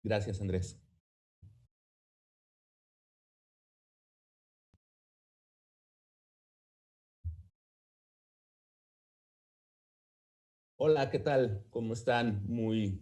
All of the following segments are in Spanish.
Gracias, Andrés. Hola, ¿qué tal? ¿Cómo están? Muy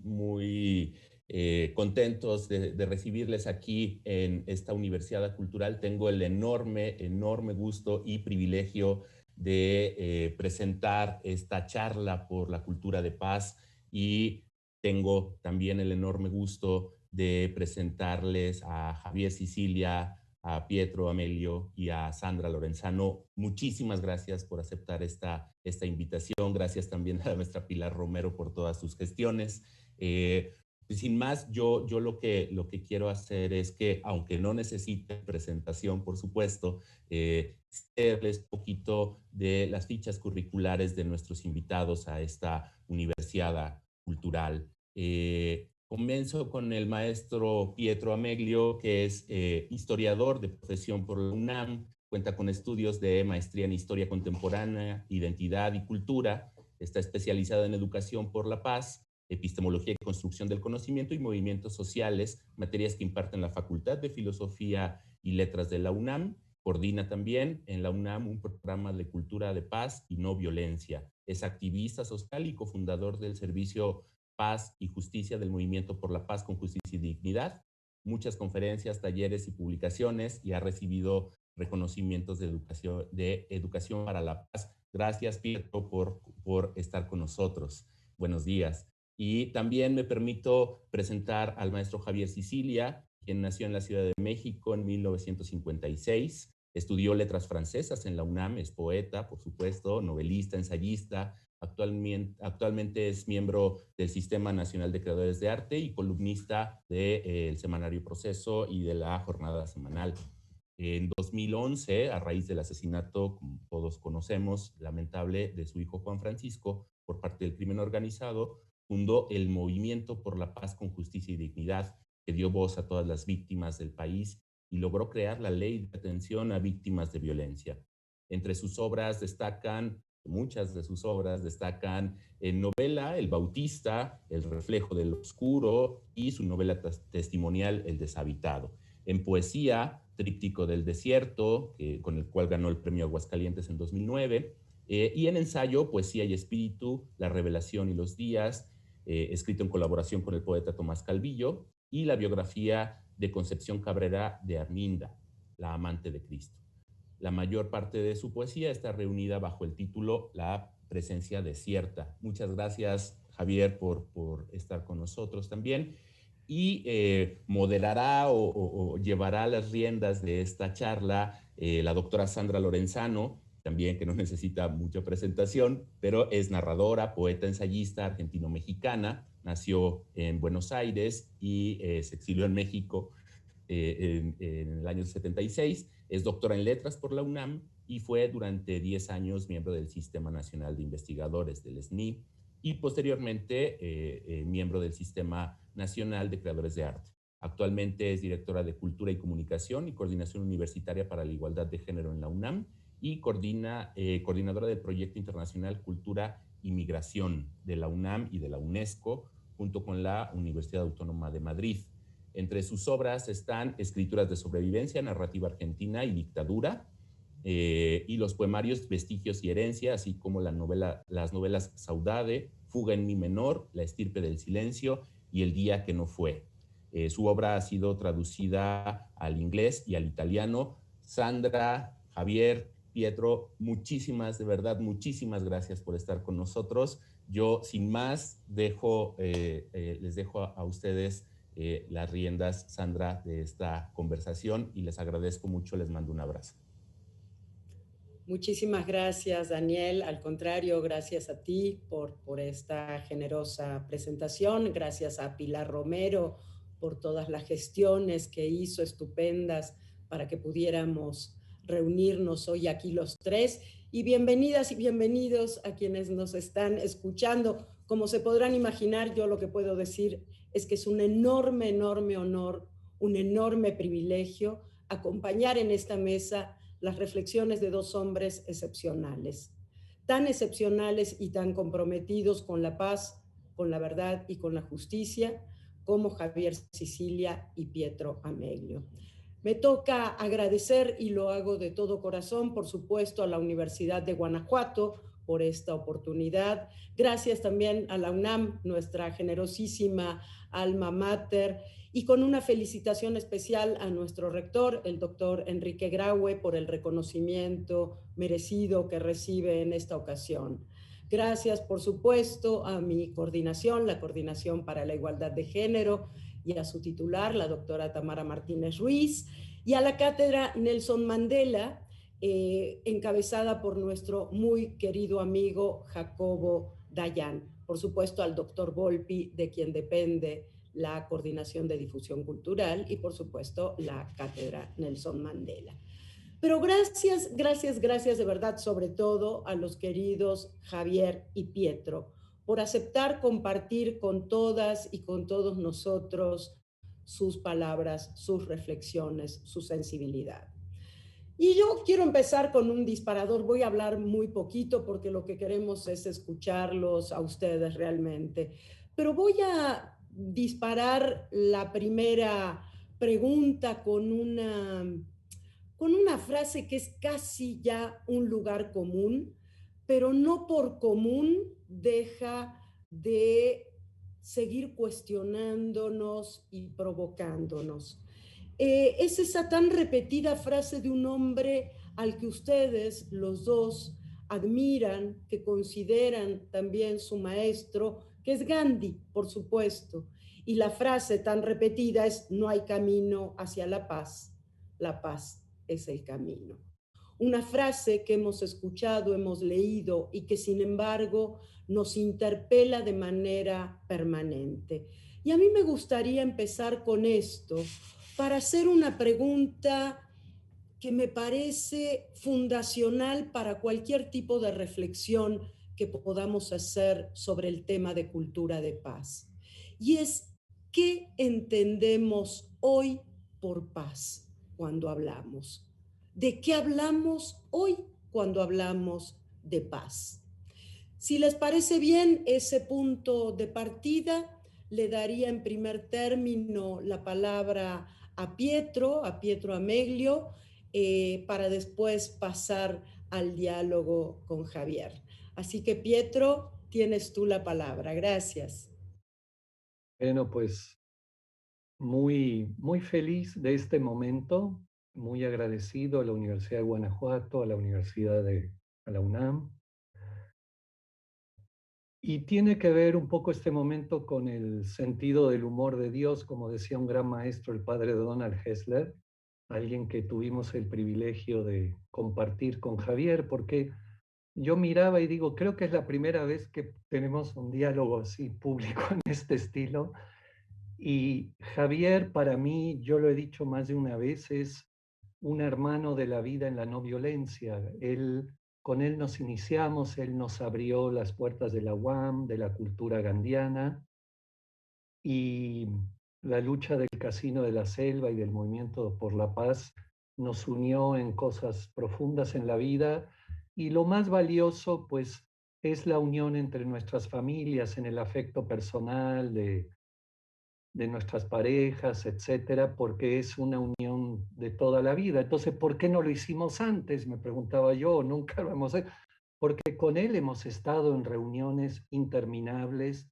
contentos de recibirles aquí en esta Universidad Cultural. Tengo el enorme gusto y privilegio de presentar esta charla por la cultura de paz y tengo también el enorme gusto de presentarles a Javier Sicilia, a Pietro Amelio y a Sandra Lorenzano. Muchísimas gracias por aceptar esta invitación. Gracias también a la maestra Pilar Romero por todas sus gestiones. Sin más, yo lo que quiero hacer es que, aunque no necesite presentación, por supuesto, hacerles un poquito de las fichas curriculares de nuestros invitados a esta universidad cultural. Comienzo con el maestro Pietro Ameglio, que es historiador de profesión por la UNAM, cuenta con estudios de maestría en Historia Contemporánea, Identidad y Cultura, está especializado en Educación por la Paz, Epistemología y Construcción del Conocimiento y Movimientos Sociales, materias que imparte en la Facultad de Filosofía y Letras de la UNAM. Coordina también en la UNAM un programa de cultura de paz y no violencia. Es activista social y cofundador del Servicio Paz y Justicia del Movimiento por la Paz con Justicia y Dignidad, muchas conferencias, talleres y publicaciones, y ha recibido reconocimientos de educación para la paz. Gracias, Pietro, por estar con nosotros. Buenos días. Y también me permito presentar al maestro Javier Sicilia, quien nació en la Ciudad de México en 1956. Estudió letras francesas en la UNAM, es poeta, por supuesto, novelista, ensayista. Actualmente es miembro del Sistema Nacional de Creadores de Arte y columnista del semanario Proceso y de la Jornada Semanal. En 2011, a raíz del asesinato, como todos conocemos, lamentable, de su hijo Juan Francisco por parte del crimen organizado, fundó el Movimiento por la Paz con Justicia y Dignidad, que dio voz a todas las víctimas del país y logró crear la Ley de Atención a Víctimas de Violencia. Entre sus obras destacan, muchas de sus obras destacan en novela El Bautista, El Reflejo del Oscuro y su novela testimonial El Deshabitado. En poesía, Tríptico del Desierto, con el cual ganó el premio Aguascalientes en 2009, y en ensayo, Poesía y Espíritu, La Revelación y los Días, escrito en colaboración con el poeta Tomás Calvillo, y la biografía de Concepción Cabrera de Arminda, La amante de Cristo. La mayor parte de su poesía está reunida bajo el título La presencia desierta. Muchas gracias, Javier, por estar con nosotros también. Y moderará o llevará las riendas de esta charla la doctora Sandra Lorenzano, también que no necesita mucha presentación, pero es narradora, poeta, ensayista argentino-mexicana, nació en Buenos Aires y se exilió en México en el año 76, es doctora en letras por la UNAM y fue durante 10 años miembro del Sistema Nacional de Investigadores, del SNI, y posteriormente miembro del Sistema Nacional de Creadores de Arte. Actualmente es directora de Cultura y Comunicación y Coordinación Universitaria para la Igualdad de Género en la UNAM y coordinadora del Proyecto Internacional Cultura y Migración de la UNAM y de la UNESCO, junto con la Universidad Autónoma de Madrid. Entre sus obras están Escrituras de Sobrevivencia, Narrativa Argentina y Dictadura, y los poemarios Vestigios y Herencia, así como las novelas Saudade, Fuga en Mi menor, La estirpe del silencio y El día que no fue. Su obra ha sido traducida al inglés y al italiano. Sandra, Javier, Pietro, de verdad, muchísimas gracias por estar con nosotros. Yo, sin más, les dejo a ustedes las riendas, Sandra, de esta conversación y les agradezco mucho, les mando un abrazo. Muchísimas gracias, Daniel. Al contrario, gracias a ti por esta generosa presentación. Gracias a Pilar Romero por todas las gestiones que hizo estupendas para que pudiéramos reunirnos hoy aquí los tres. Y bienvenidas y bienvenidos a quienes nos están escuchando. Como se podrán imaginar, yo lo que puedo decir es que es un enorme honor, un enorme privilegio acompañar en esta mesa las reflexiones de dos hombres excepcionales, tan excepcionales y tan comprometidos con la paz, con la verdad y con la justicia, como Javier Sicilia y Pietro Ameglio. Me toca agradecer, y lo hago de todo corazón, por supuesto, a la Universidad de Guanajuato por esta oportunidad. Gracias también a la UNAM, nuestra generosísima alma mater, y con una felicitación especial a nuestro rector, el doctor Enrique Graue, por el reconocimiento merecido que recibe en esta ocasión. Gracias, por supuesto, a mi coordinación, la Coordinación para la Igualdad de Género, y a su titular, la doctora Tamara Martínez Ruiz, y a la cátedra Nelson Mandela, encabezada por nuestro muy querido amigo Jacobo Dayan. Por supuesto, al doctor Volpi, de quien depende la Coordinación de Difusión Cultural, y por supuesto la cátedra Nelson Mandela. Pero gracias, gracias, gracias de verdad, sobre todo a los queridos Javier y Pietro, por aceptar compartir con todas y con todos nosotros sus palabras, sus reflexiones, su sensibilidad. Y yo quiero empezar con un disparador. Voy a hablar muy poquito porque lo que queremos es escucharlos a ustedes realmente. Pero voy a disparar la primera pregunta con una frase que es casi ya un lugar común, pero no por común deja de seguir cuestionándonos y provocándonos. Es esa tan repetida frase de un hombre al que ustedes, los dos, admiran, que consideran también su maestro, que es Gandhi, por supuesto. Y la frase tan repetida es: no hay camino hacia la paz es el camino. Una frase que hemos escuchado, hemos leído y que sin embargo nos interpela de manera permanente. Y a mí me gustaría empezar con esto para hacer una pregunta que me parece fundacional para cualquier tipo de reflexión que podamos hacer sobre el tema de cultura de paz. Y es: ¿qué entendemos hoy por paz cuando hablamos? ¿De qué hablamos hoy cuando hablamos de paz? Si les parece bien ese punto de partida, le daría en primer término la palabra a Pietro Ameglio, para después pasar al diálogo con Javier. Así que, Pietro, tienes tú la palabra. Gracias. Bueno, pues muy feliz de este momento, muy agradecido a la Universidad de Guanajuato, a la a la UNAM. Y tiene que ver un poco este momento con el sentido del humor de Dios, como decía un gran maestro, el padre Donald Hessler, alguien que tuvimos el privilegio de compartir con Javier, porque yo miraba y digo, creo que es la primera vez que tenemos un diálogo así público en este estilo. Y Javier, para mí, yo lo he dicho más de una vez, es un hermano de la vida en la no violencia. Con él nos iniciamos, él nos abrió las puertas de la UAM, de la cultura gandiana, y la lucha del Casino de la Selva y del Movimiento por la Paz nos unió en cosas profundas en la vida, y lo más valioso, pues, es la unión entre nuestras familias, en el afecto personal de nuestras parejas, etcétera, porque es una unión de toda la vida. Entonces, ¿por qué no lo hicimos antes? Me preguntaba yo, nunca lo hemos hecho. Porque con él hemos estado en reuniones interminables,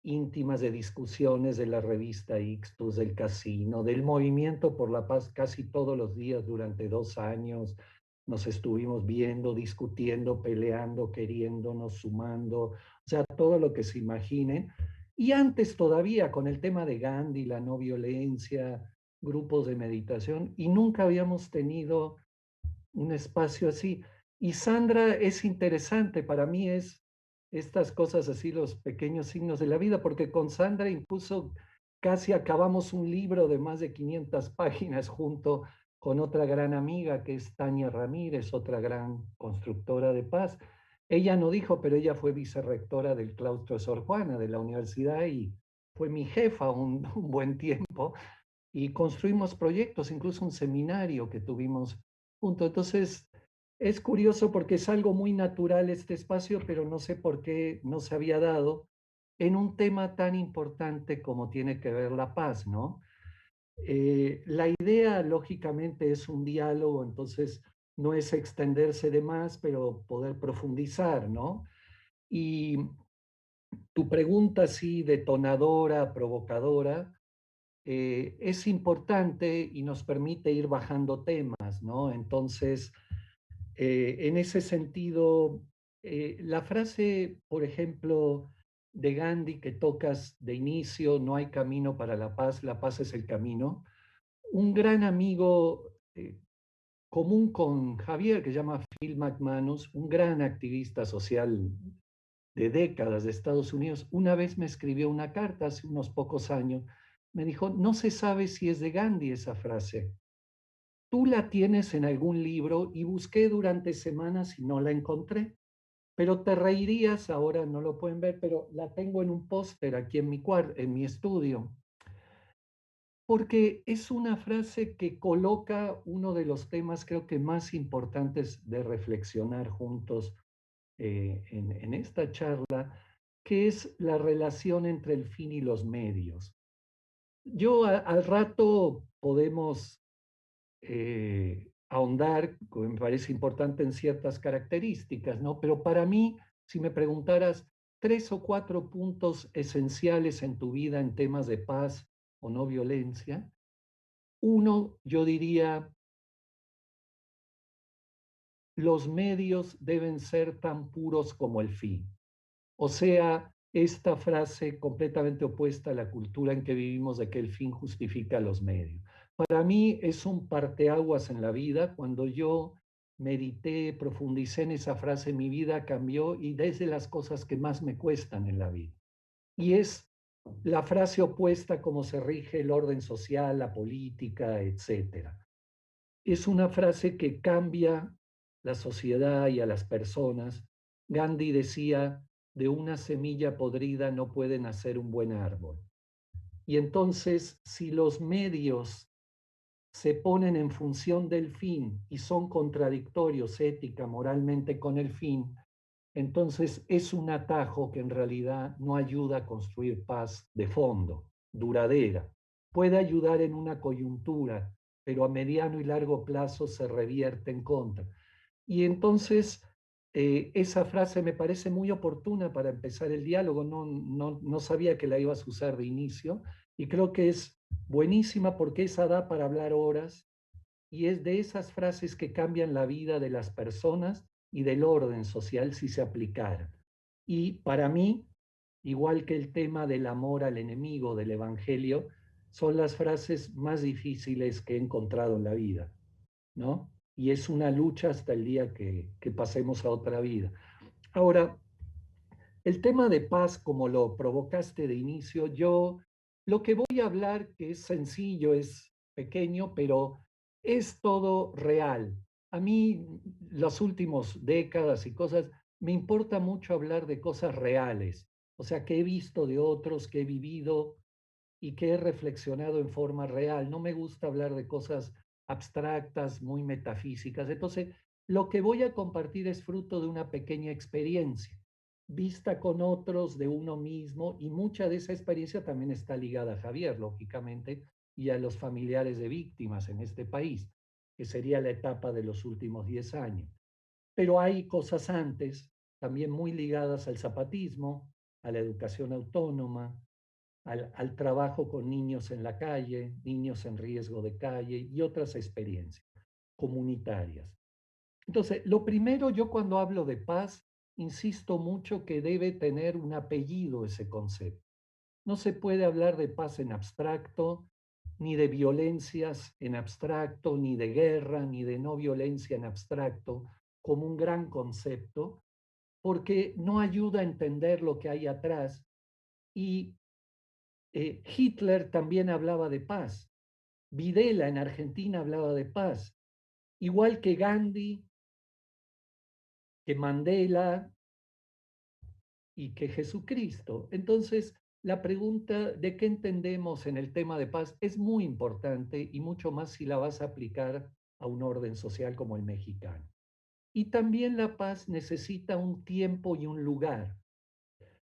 íntimas, de discusiones de la revista Ixtus, del Casino, del Movimiento por la Paz, casi todos los días durante 2 años. Nos estuvimos viendo, discutiendo, peleando, queriéndonos, sumando, o sea, todo lo que se imaginen. Y antes todavía con el tema de Gandhi, la no violencia, grupos de meditación, y nunca habíamos tenido un espacio así. Y Sandra es interesante, para mí es estas cosas así, los pequeños signos de la vida, porque con Sandra incluso casi acabamos un libro de más de 500 páginas junto con otra gran amiga que es Tania Ramírez, otra gran constructora de paz. Ella no dijo, pero ella fue vicerrectora del claustro de Sor Juana de la universidad y fue mi jefa un buen tiempo, y construimos proyectos, incluso un seminario que tuvimos juntos. Entonces, es curioso porque es algo muy natural este espacio, pero no sé por qué no se había dado. en un tema tan importante como tiene que ver la paz, ¿no? La idea, lógicamente, es un diálogo, entonces no es extenderse de más, pero poder profundizar, ¿no? Y tu pregunta, así detonadora, provocadora, es importante y nos permite ir bajando temas, ¿no? Entonces, en ese sentido, la frase, por ejemplo, de Gandhi que tocas de inicio, no hay camino para la paz es el camino. Un gran amigo común con Javier, que se llama Phil McManus, un gran activista social de décadas de Estados Unidos, una vez me escribió una carta hace unos pocos años. Me dijo, no se sabe si es de Gandhi esa frase. Tú la tienes en algún libro y busqué durante semanas y no la encontré. Pero te reirías, ahora no lo pueden ver, pero la tengo en un póster aquí en en mi estudio, porque es una frase que coloca uno de los temas creo que más importantes de reflexionar juntos en esta charla, que es la relación entre el fin y los medios. Al rato podemos ahondar, que me parece importante en ciertas características, ¿no? Pero para mí, si me preguntaras 3 o 4 puntos esenciales en tu vida en temas de paz o no violencia, uno, yo diría, los medios deben ser tan puros como el fin. O sea, esta frase completamente opuesta a la cultura en que vivimos de que el fin justifica los medios. Para mí es un parteaguas en la vida. Cuando yo medité, profundicé en esa frase, mi vida cambió y desde las cosas que más me cuestan en la vida. Y es la frase opuesta a cómo se rige el orden social, la política, etcétera. Es una frase que cambia la sociedad y a las personas. Gandhi decía, de una semilla podrida no puede nacer un buen árbol. Y entonces, si los medios se ponen en función del fin y son contradictorios ética, moralmente con el fin, entonces es un atajo que en realidad no ayuda a construir paz de fondo, duradera. Puede ayudar en una coyuntura, pero a mediano y largo plazo se revierte en contra. Y entonces esa frase me parece muy oportuna para empezar el diálogo. No sabía que la ibas a usar de inicio y creo que es buenísima porque esa da para hablar horas y es de esas frases que cambian la vida de las personas y del orden social si se aplicara. Y para mí, igual que el tema del amor al enemigo del Evangelio, son las frases más difíciles que he encontrado en la vida, ¿no? Y es una lucha hasta el día que pasemos a otra vida. Ahora, el tema de paz, como lo provocaste de inicio, yo lo que voy a hablar, que es sencillo, es pequeño, pero es todo real. A mí, las últimas décadas y cosas, me importa mucho hablar de cosas reales, o sea, que he visto de otros, que he vivido y que he reflexionado en forma real. No me gusta hablar de cosas abstractas, muy metafísicas. Entonces, lo que voy a compartir es fruto de una pequeña experiencia, vista con otros, de uno mismo, y mucha de esa experiencia también está ligada a Javier, lógicamente, y a los familiares de víctimas en este país, que sería la etapa de los últimos 10 años. Pero hay cosas antes, también muy ligadas al zapatismo, a la educación autónoma, al trabajo con niños en la calle, niños en riesgo de calle y otras experiencias comunitarias. Entonces, lo primero, yo cuando hablo de paz, insisto mucho que debe tener un apellido ese concepto. No se puede hablar de paz en abstracto, ni de violencias en abstracto, ni de guerra, ni de no violencia en abstracto, como un gran concepto, porque no ayuda a entender lo que hay atrás. Y Hitler también hablaba de paz. Videla en Argentina hablaba de paz. Igual que Gandhi, que Mandela y que Jesucristo. Entonces, la pregunta de qué entendemos en el tema de paz es muy importante y mucho más si la vas a aplicar a un orden social como el mexicano. Y también la paz necesita un tiempo y un lugar.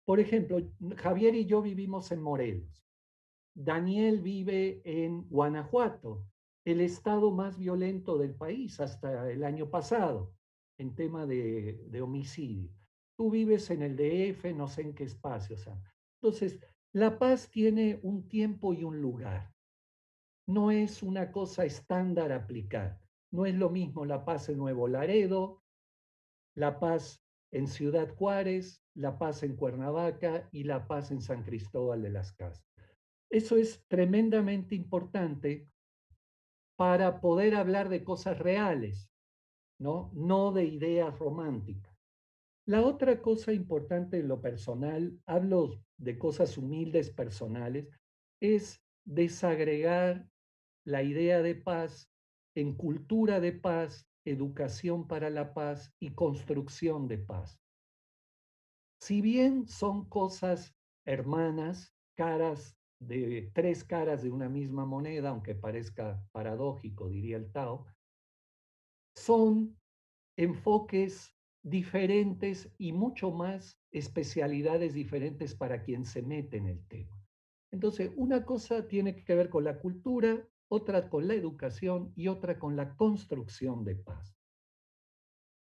Por ejemplo, Javier y yo vivimos en Morelos. Daniel vive en Guanajuato, el estado más violento del país hasta el año pasado, en tema de homicidio. Tú vives en el DF, no sé en qué espacio. O sea. Entonces, la paz tiene un tiempo y un lugar. No es una cosa estándar aplicar. No es lo mismo la paz en Nuevo Laredo, la paz en Ciudad Juárez, la paz en Cuernavaca y la paz en San Cristóbal de las Casas. Eso es tremendamente importante para poder hablar de cosas reales, ¿no? No de ideas románticas. La otra cosa importante en lo personal, hablo de cosas humildes personales, es desagregar la idea de paz en cultura de paz, educación para la paz y construcción de paz. Si bien son cosas hermanas, tres caras de una misma moneda, aunque parezca paradójico, diría el Tao, son enfoques diferentes y mucho más especialidades diferentes para quien se mete en el tema. Entonces, una cosa tiene que ver con la cultura, otra con la educación y otra con la construcción de paz.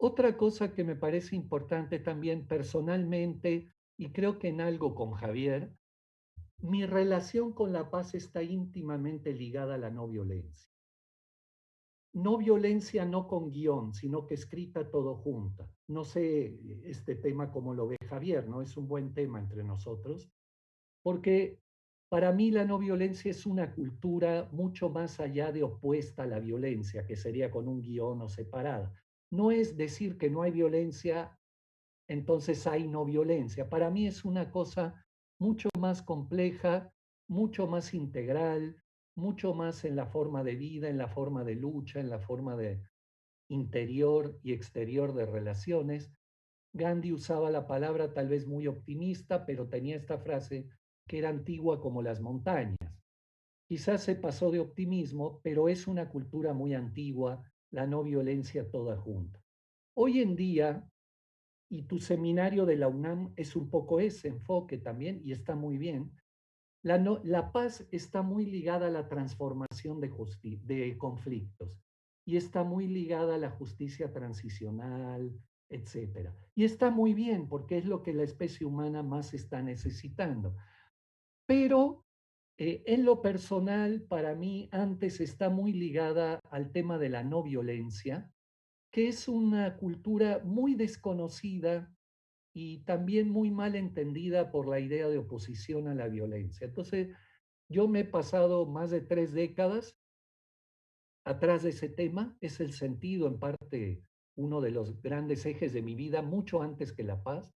Otra cosa que me parece importante también personalmente, y creo que en algo con Javier, mi relación con la paz está íntimamente ligada a la no violencia. No violencia no con guión, sino que escrita todo junta. No sé este tema cómo lo ve Javier, ¿no? Es un buen tema entre nosotros, porque para mí la no violencia es una cultura mucho más allá de opuesta a la violencia, que sería con un guión o separada. No es decir que no hay violencia, entonces hay no violencia. Para mí es una cosa mucho más compleja, mucho más integral, mucho más en la forma de vida, en la forma de lucha, en la forma de interior y exterior de relaciones. Gandhi usaba la palabra tal vez muy optimista, pero tenía esta frase que era antigua como las montañas. Quizás se pasó de optimismo, pero es una cultura muy antigua, la no violencia toda junta. Hoy en día, y tu seminario de la UNAM es un poco ese enfoque también, y está muy bien, la paz está muy ligada a la transformación de conflictos y está muy ligada a la justicia transicional, etcétera. Y está muy bien porque es lo que la especie humana más está necesitando. Pero en lo personal, para mí, antes está muy ligada al tema de la no violencia, que es una cultura muy desconocida y también muy mal entendida por la idea de oposición a la violencia. Entonces, yo me he pasado más de 3 décadas atrás de ese tema, es el sentido, en parte, uno de los grandes ejes de mi vida, mucho antes que la paz,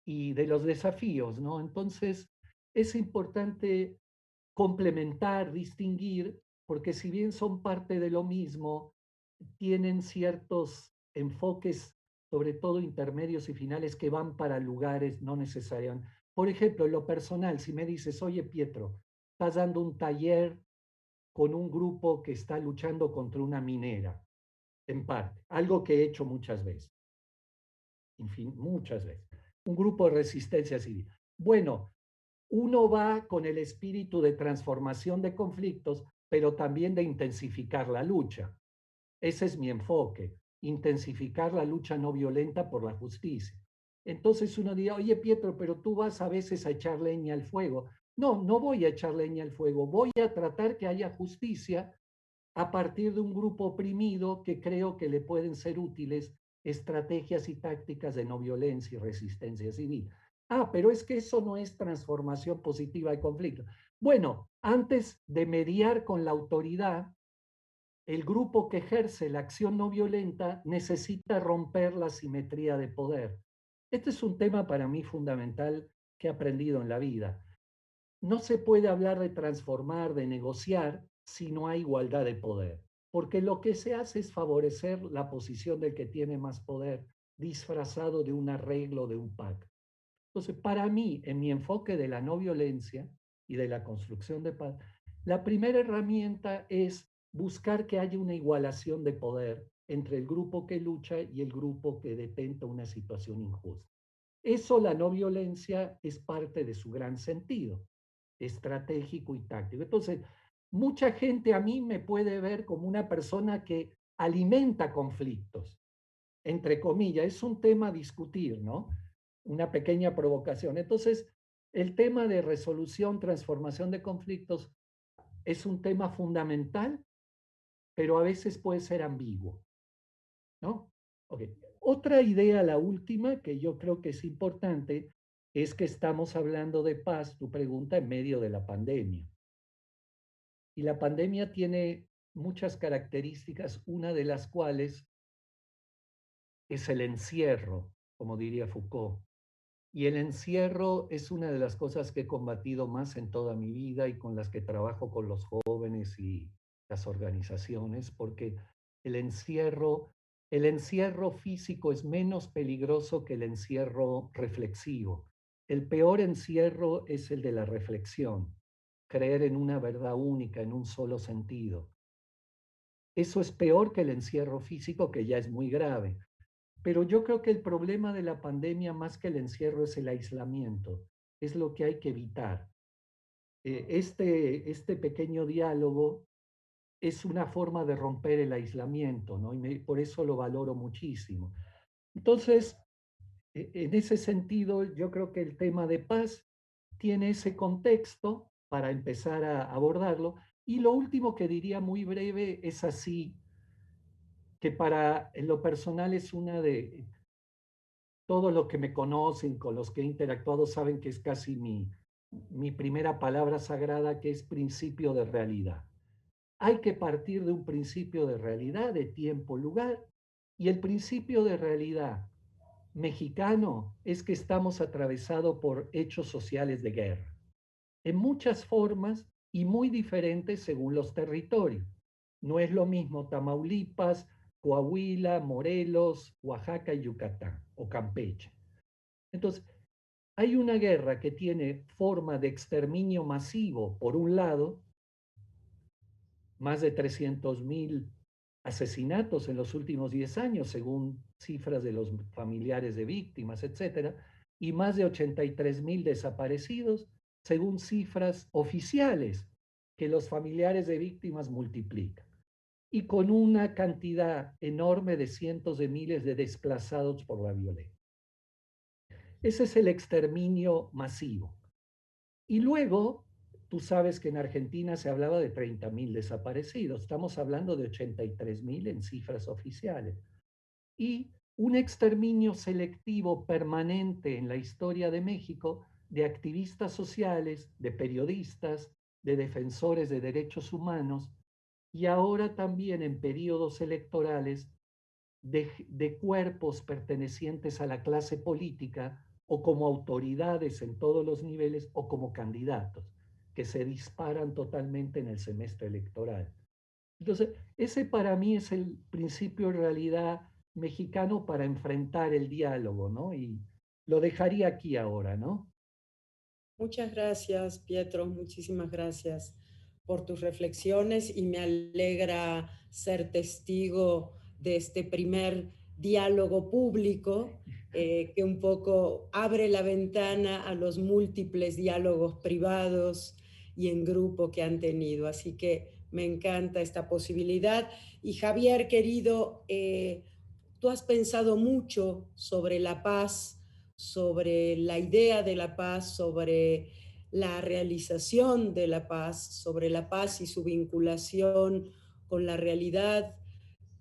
y de los desafíos, ¿no? Entonces, es importante complementar, distinguir, porque si bien son parte de lo mismo, tienen ciertos enfoques, sobre todo intermedios y finales, que van para lugares no necesariamente. Por ejemplo, en lo personal, si me dices, oye, Pietro, estás dando un taller con un grupo que está luchando contra una minera, en parte, algo que he hecho muchas veces, en fin, muchas veces, un grupo de resistencia civil. Bueno, uno va con el espíritu de transformación de conflictos, pero también de intensificar la lucha. Ese es mi enfoque, intensificar la lucha no violenta por la justicia. Entonces uno dirá, oye Pietro, pero tú vas a veces a echar leña al fuego. No, no voy a echar leña al fuego, voy a tratar que haya justicia a partir de un grupo oprimido que creo que le pueden ser útiles estrategias y tácticas de no violencia y resistencia civil. Ah, pero es que eso no es transformación positiva de conflicto. Bueno, antes de mediar con la autoridad, el grupo que ejerce la acción no violenta necesita romper la simetría de poder. Este es un tema para mí fundamental que he aprendido en la vida. No se puede hablar de transformar, de negociar, si no hay igualdad de poder, porque lo que se hace es favorecer la posición del que tiene más poder, disfrazado de un arreglo, de un pacto. Entonces, para mí, en mi enfoque de la no violencia y de la construcción de paz, la primera herramienta es buscar que haya una igualación de poder entre el grupo que lucha y el grupo que detenta una situación injusta. Eso, la no violencia, es parte de su gran sentido estratégico y táctico. Entonces, mucha gente a mí me puede ver como una persona que alimenta conflictos, entre comillas. Es un tema a discutir, ¿no? Una pequeña provocación. Entonces, el tema de resolución, transformación de conflictos es un tema fundamental, pero a veces puede ser ambiguo, ¿no? Okay. Otra idea, la última, que yo creo que es importante, es que estamos hablando de paz, tu pregunta, en medio de la pandemia. Y la pandemia tiene muchas características, una de las cuales es el encierro, como diría Foucault. Y el encierro es una de las cosas que he combatido más en toda mi vida y con las que trabajo con los jóvenes y las organizaciones, porque el encierro, el encierro físico es menos peligroso que el encierro reflexivo. El peor encierro es el de la reflexión, creer en una verdad única, en un solo sentido. Eso es peor que el encierro físico, que ya es muy grave. Pero yo creo que el problema de la pandemia, más que el encierro, es el aislamiento. Es lo que hay que evitar. Este pequeño diálogo es una forma de romper el aislamiento, ¿no? Por eso lo valoro muchísimo. Entonces, en ese sentido, yo creo que el tema de paz tiene ese contexto para empezar a abordarlo. Y lo último que diría muy breve es así, que para en lo personal es una de, todos los que me conocen, con los que he interactuado, saben que es casi mi primera palabra sagrada, que es principio de realidad. Hay que partir de un principio de realidad, de tiempo, lugar, y el principio de realidad mexicano es que estamos atravesados por hechos sociales de guerra, en muchas formas y muy diferentes según los territorios. No es lo mismo Tamaulipas, Coahuila, Morelos, Oaxaca y Yucatán o Campeche. Entonces, hay una guerra que tiene forma de exterminio masivo, por un lado, más de 300,000 asesinatos en los últimos 10 años, según cifras de los familiares de víctimas, etcétera, y más de 83,000 desaparecidos, según cifras oficiales que los familiares de víctimas multiplican, y con una cantidad enorme de cientos de miles de desplazados por la violencia. Ese es el exterminio masivo. Y luego, tú sabes que en Argentina se hablaba de 30,000 desaparecidos. Estamos hablando de 83,000 en cifras oficiales. Y un exterminio selectivo permanente en la historia de México de activistas sociales, de periodistas, de defensores de derechos humanos, y ahora también en periodos electorales de cuerpos pertenecientes a la clase política o como autoridades en todos los niveles o como candidatos que se disparan totalmente en el semestre electoral. Entonces, ese para mí es el principio en realidad mexicano para enfrentar el diálogo, ¿no? Y lo dejaría aquí ahora, ¿no? Muchas gracias, Pietro, muchísimas gracias por tus reflexiones y me alegra ser testigo de este primer diálogo público que un poco abre la ventana a los múltiples diálogos privados y en grupo que han tenido. Así que me encanta esta posibilidad. Y Javier, querido, tú has pensado mucho sobre la paz, sobre la idea de la paz, sobre la realización de la paz, sobre la paz y su vinculación con la realidad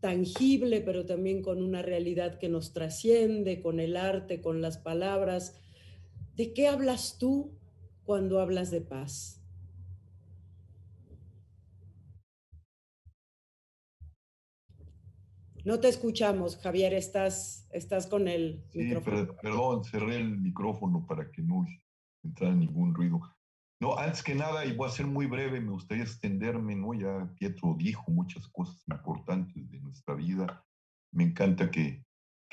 tangible, pero también con una realidad que nos trasciende, con el arte, con las palabras. ¿De qué hablas tú cuando hablas de paz? No te escuchamos, Javier, estás con el Sí, micrófono. perdón, cerré el micrófono para que no entrara ningún ruido. No, antes que nada, y voy a ser muy breve, me gustaría extenderme, ¿no? Ya Pietro dijo muchas cosas importantes de nuestra vida. Me encanta que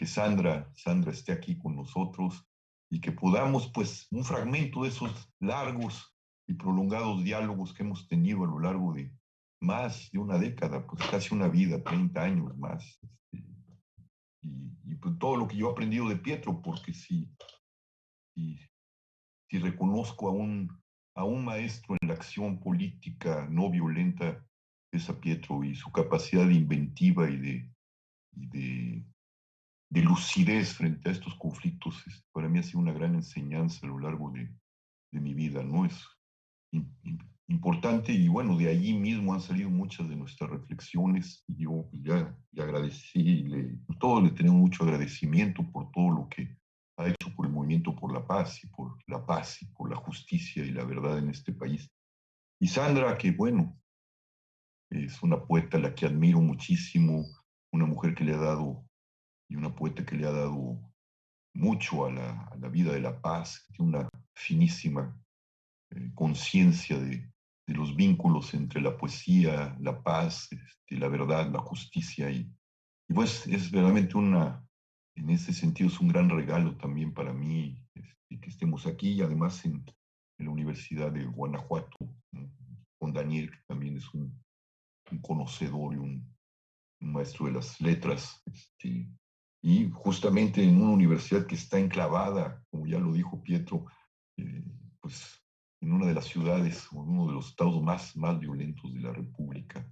Sandra esté aquí con nosotros y que podamos, pues, un fragmento de esos largos y prolongados diálogos que hemos tenido a lo largo de más de una década, pues casi una vida, 30 años más. Y pues todo lo que yo he aprendido de Pietro, porque si si reconozco a un maestro en la acción política no violenta, es a Pietro, y su capacidad de inventiva de lucidez frente a estos conflictos, para mí ha sido una gran enseñanza a lo largo de mi vida, ¿no? Es importante, y bueno, de allí mismo han salido muchas de nuestras reflexiones, y yo pues, ya agradecí, todos le tenemos mucho agradecimiento por todo lo que ha hecho por el movimiento por la paz y por la justicia y la verdad en este país. Y Sandra, que bueno, es una poeta a la que admiro muchísimo, una mujer que le ha dado, y una poeta que le ha dado mucho a la vida de la paz, que tiene una finísima conciencia de los vínculos entre la poesía, la paz, la verdad, la justicia, y pues es verdaderamente en ese sentido es un gran regalo también para mí que estemos aquí, y además en la Universidad de Guanajuato, ¿no? Con Daniel, que también es un conocedor y un maestro de las letras, y justamente en una universidad que está enclavada, como ya lo dijo Pietro, pues en una de las ciudades o en uno de los estados más violentos de la República.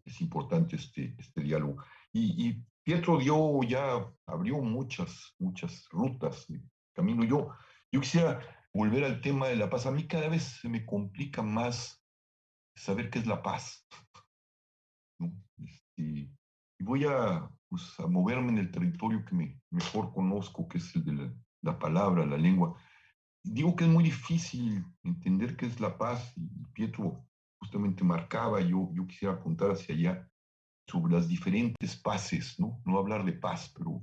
Es importante este diálogo. Y Pietro abrió muchas rutas de camino. Yo quisiera volver al tema de la paz. A mí cada vez se me complica más saber qué es la paz, ¿no? Y voy pues, a moverme en el territorio que mejor conozco, que es el de la palabra, la lengua. Digo que es muy difícil entender qué es la paz, y Pietro justamente marcaba, yo quisiera apuntar hacia allá, sobre las diferentes paces, ¿no? No hablar de paz, pero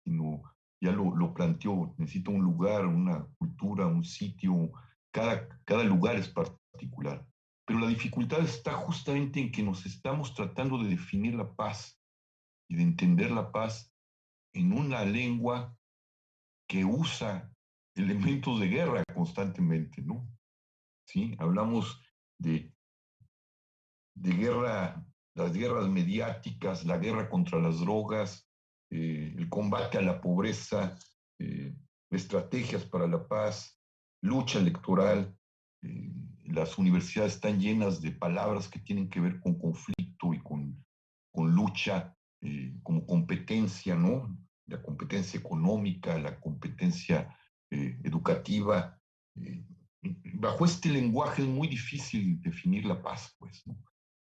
sino, ya lo planteó, necesita un lugar, una cultura, un sitio, cada lugar es particular. Pero la dificultad está justamente en que nos estamos tratando de definir la paz y de entender la paz en una lengua que usa elementos de guerra constantemente, ¿no? ¿Sí? Hablamos de guerra, las guerras mediáticas, la guerra contra las drogas, el combate a la pobreza, estrategias para la paz, lucha electoral. Las universidades están llenas de palabras que tienen que ver con conflicto y con lucha, como competencia, ¿no? La competencia económica, la competencia educativa. Bajo este lenguaje es muy difícil definir la paz, pues, ¿no?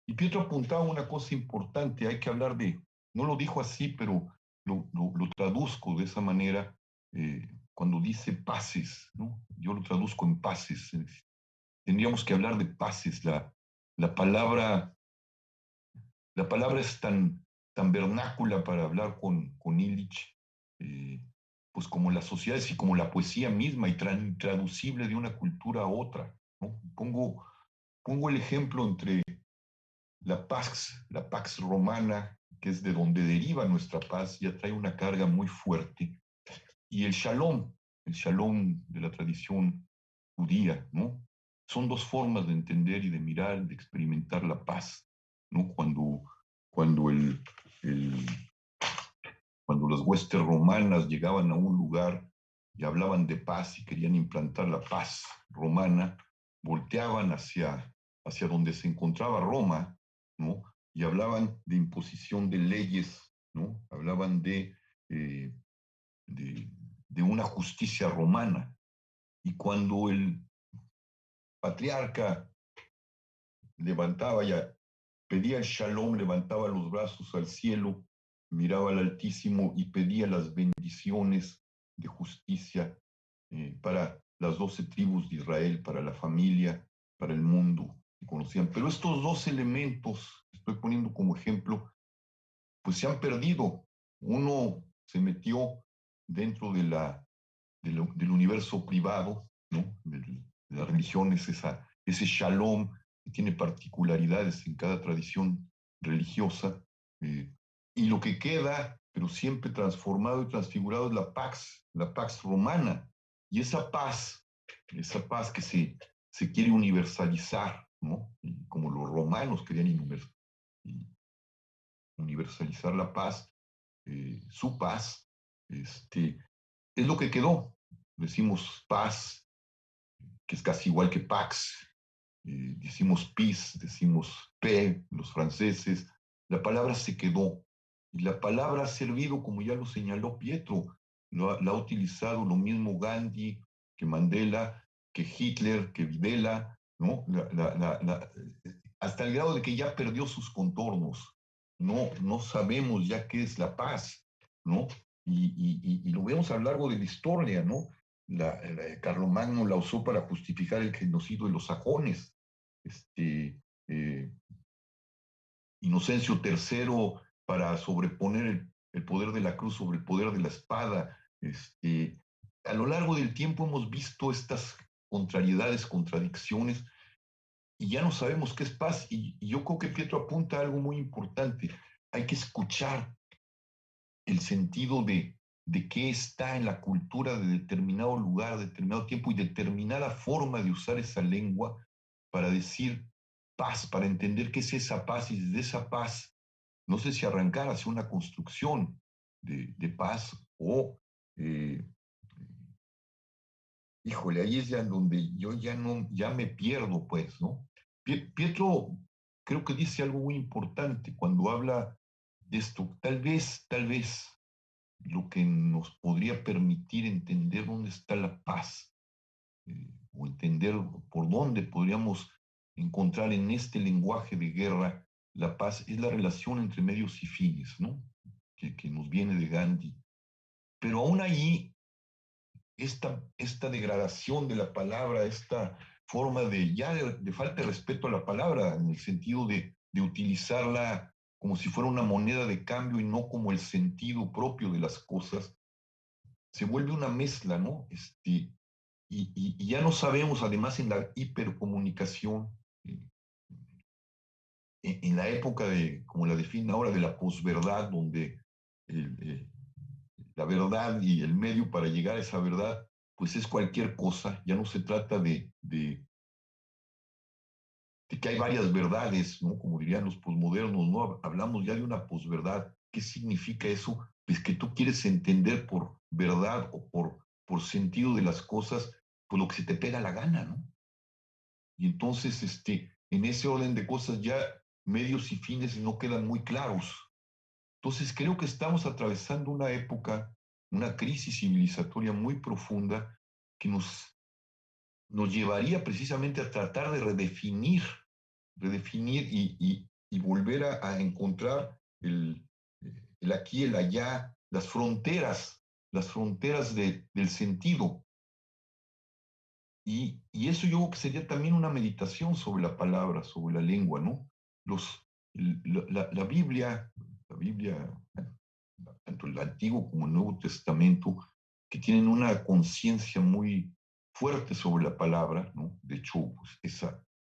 Y Pietro apuntaba una cosa importante, hay que hablar no lo dijo así, pero lo traduzco de esa manera, cuando dice paces, ¿no? Yo lo traduzco en paces. Tendríamos que hablar de paces. La palabra es tan vernácula para hablar con Illich, pues como las sociedades y como la poesía misma, y traducible de una cultura a otra, ¿no? Pongo el ejemplo entre la pax romana, que es de donde deriva nuestra paz, ya trae una carga muy fuerte, y el shalom de la tradición judía, ¿no? Son dos formas de entender y de mirar, de experimentar la paz, ¿no? Cuando, cuando las huestes romanas llegaban a un lugar y hablaban de paz y querían implantar la paz romana, volteaban hacia donde se encontraba Roma, ¿no? Y hablaban de imposición de leyes, ¿no? Hablaban eh, de una justicia romana. Y cuando el patriarca levantaba ya, pedía el shalom, levantaba los brazos al cielo, miraba al Altísimo y pedía las bendiciones de justicia para las 12 tribus de Israel, para la familia, para el mundo que conocían. Pero estos dos elementos, que estoy poniendo como ejemplo, pues se han perdido. Uno se metió dentro del universo privado, ¿no? De las religiones, ese shalom que tiene particularidades en cada tradición religiosa, y lo que queda, pero siempre transformado y transfigurado, es la pax romana, y esa paz que se quiere universalizar, ¿no? Y como los romanos querían universalizar la paz, su paz, es lo que quedó. decimos paz, que es casi igual que pax, decimos peace, decimos paix, los franceses. La palabra se quedó y la palabra ha servido, como ya lo señaló Pietro, la ha utilizado lo mismo Gandhi, que Mandela, que Hitler, que Videla, ¿no? Hasta el grado de que ya perdió sus contornos. No sabemos ya qué es la paz, ¿no? Y lo vemos a lo largo de la historia, ¿no? Carlomagno la usó para justificar el genocidio de los sajones. Inocencio III para sobreponer el poder de la cruz sobre el poder de la espada. A lo largo del tiempo hemos visto estas contrariedades, contradicciones, y ya no sabemos qué es paz. Y yo creo que Pietro apunta a algo muy importante. Hay que escuchar el sentido de qué está en la cultura de determinado lugar, determinado tiempo y determinada forma de usar esa lengua para decir paz, para entender qué es esa paz y desde esa paz, no sé si arrancar hacia una construcción de paz o, híjole, ahí es ya donde yo ya me pierdo, pues, ¿no? Pietro creo que dice algo muy importante cuando habla de esto. Tal vez lo que nos podría permitir entender dónde está la paz, o entender por dónde podríamos encontrar en este lenguaje de guerra la paz, es la relación entre medios y fines, ¿no? Que nos viene de Gandhi. Pero aún ahí, esta degradación de la palabra, esta forma de falta de respeto a la palabra, en el sentido de utilizarla como si fuera una moneda de cambio y no como el sentido propio de las cosas, se vuelve una mezcla, ¿no? Y ya no sabemos, además, en la hipercomunicación, en la época como la define ahora, de la posverdad, donde la verdad y el medio para llegar a esa verdad, pues es cualquier cosa. Ya no se trata de que hay varias verdades, ¿no? Como dirían los posmodernos, ¿no? Hablamos ya de una posverdad. ¿Qué significa eso? Pues que tú quieres entender por verdad o por sentido de las cosas, pues lo que se te pega la gana, ¿no? Y entonces, en ese orden de cosas ya medios y fines no quedan muy claros. Entonces, creo que estamos atravesando una época, una crisis civilizatoria muy profunda que nos llevaría precisamente a tratar de redefinir y volver a encontrar el aquí, el allá, las fronteras del sentido. Y eso yo creo que sería también una meditación sobre la palabra, sobre la lengua, ¿no? La Biblia, tanto el Antiguo como el Nuevo Testamento, que tienen una conciencia muy fuerte sobre la palabra, ¿no? De hecho, pues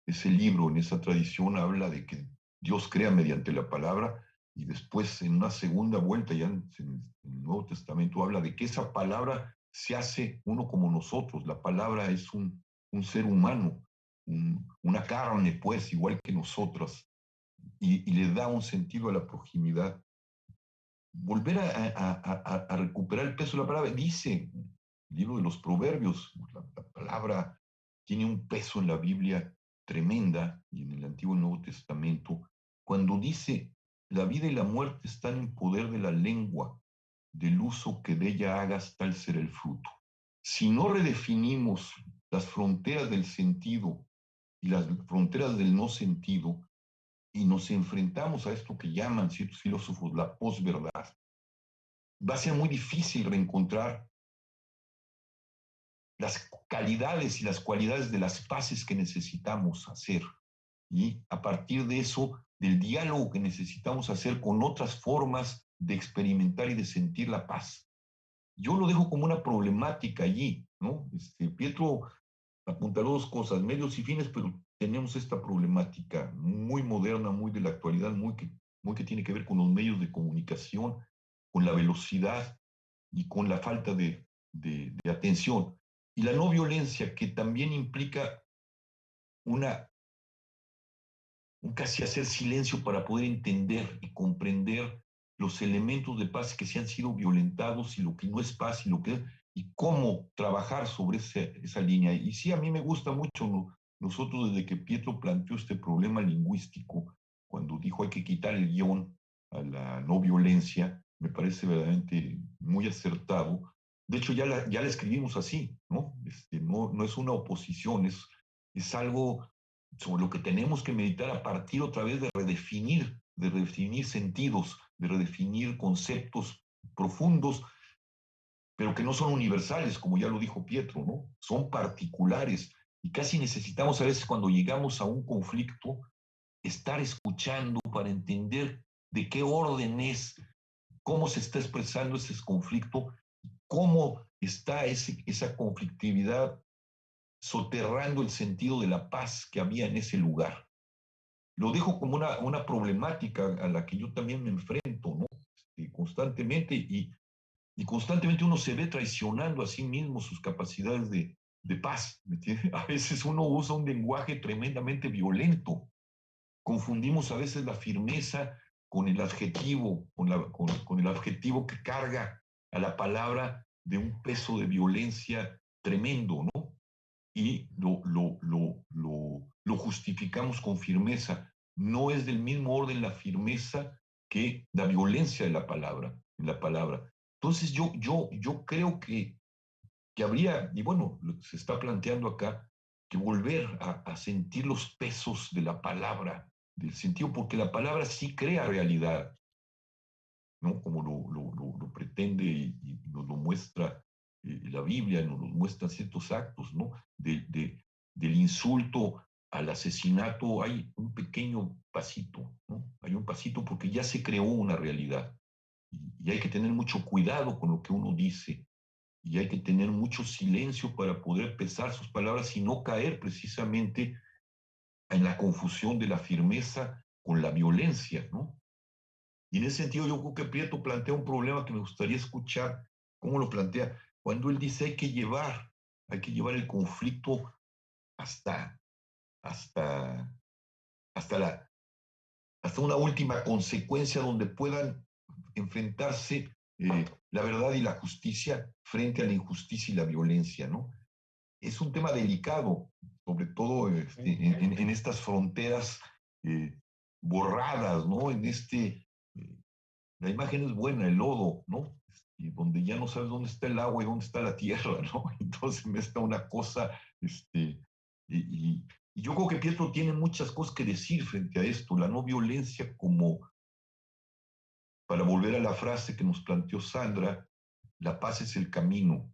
ese libro, en esa tradición, habla de que Dios crea mediante la palabra, y después, en una segunda vuelta, ya en el Nuevo Testamento, habla de que esa palabra se hace uno como nosotros. La palabra es un ser humano, una carne, pues, igual que nosotros, y le da un sentido a la proximidad. Volver a recuperar el peso de la palabra. Dice el libro de los Proverbios, la palabra tiene un peso en la Biblia tremenda, y en el Antiguo y Nuevo Testamento, cuando dice: la vida y la muerte están en poder de la lengua, del uso que de ella hagas, tal será el fruto. Si no redefinimos las fronteras del sentido y las fronteras del no sentido, y nos enfrentamos a esto que llaman ciertos filósofos la posverdad, va a ser muy difícil reencontrar las calidades y las cualidades de las paces que necesitamos hacer. Y a partir de eso, del diálogo que necesitamos hacer con otras formas de experimentar y de sentir la paz. Yo lo dejo como una problemática allí, ¿no? Pietro apuntaló dos cosas, medios y fines, pero tenemos esta problemática muy moderna, muy de la actualidad, muy que tiene que ver con los medios de comunicación, con la velocidad y con la falta de atención. Y la no violencia, que también implica un casi hacer silencio para poder entender y comprender los elementos de paz que se han sido violentados, y lo que no es paz y lo que es. y cómo trabajar sobre esa línea. Y sí, a mí me gusta mucho, nosotros desde que Pietro planteó este problema lingüístico, cuando dijo hay que quitar el guión a la no violencia, me parece verdaderamente muy acertado. De hecho, ya la escribimos así, ¿no? No es una oposición, es algo sobre lo que tenemos que meditar a partir otra vez de redefinir sentidos, de redefinir conceptos profundos, pero que no son universales, como ya lo dijo Pietro, ¿no? Son particulares y casi necesitamos a veces cuando llegamos a un conflicto estar escuchando para entender de qué orden es, cómo se está expresando ese conflicto, cómo está esa conflictividad soterrando el sentido de la paz que había en ese lugar. Lo dejo como una problemática a la que yo también me enfrento, ¿no? Constantemente y constantemente uno se ve traicionando a sí mismo sus capacidades de paz. ¿Me entiendes? A veces uno usa un lenguaje tremendamente violento. Confundimos a veces la firmeza con el adjetivo, con el adjetivo que carga a la palabra de un peso de violencia tremendo, ¿no? Y lo justificamos con firmeza. No es del mismo orden la firmeza que la violencia de la palabra. Entonces yo creo que habría, y bueno, se está planteando acá, que volver a sentir los pesos de la palabra, del sentido, porque la palabra sí crea realidad, ¿no? Como lo pretende y nos lo muestra la Biblia, nos lo muestran ciertos actos, ¿no? Del insulto al asesinato hay un pequeño pasito, ¿no? Hay un pasito porque ya se creó una realidad y hay que tener mucho cuidado con lo que uno dice y hay que tener mucho silencio para poder pesar sus palabras y no caer precisamente en la confusión de la firmeza con la violencia, ¿no? Y en ese sentido yo creo que Prieto plantea un problema que me gustaría escuchar, cómo lo plantea, cuando él dice hay que llevar el conflicto hasta, hasta, hasta, la, hasta una última consecuencia donde puedan enfrentarse la verdad y la justicia frente a la injusticia y la violencia, ¿no? Es un tema delicado, sobre todo en estas fronteras borradas, ¿no? La imagen es buena, el lodo, ¿no? Y donde ya no sabes dónde está el agua y dónde está la tierra, ¿no? Entonces me está una cosa, y yo creo que Pietro tiene muchas cosas que decir frente a esto, la no violencia como, para volver a la frase que nos planteó Sandra, la paz es el camino.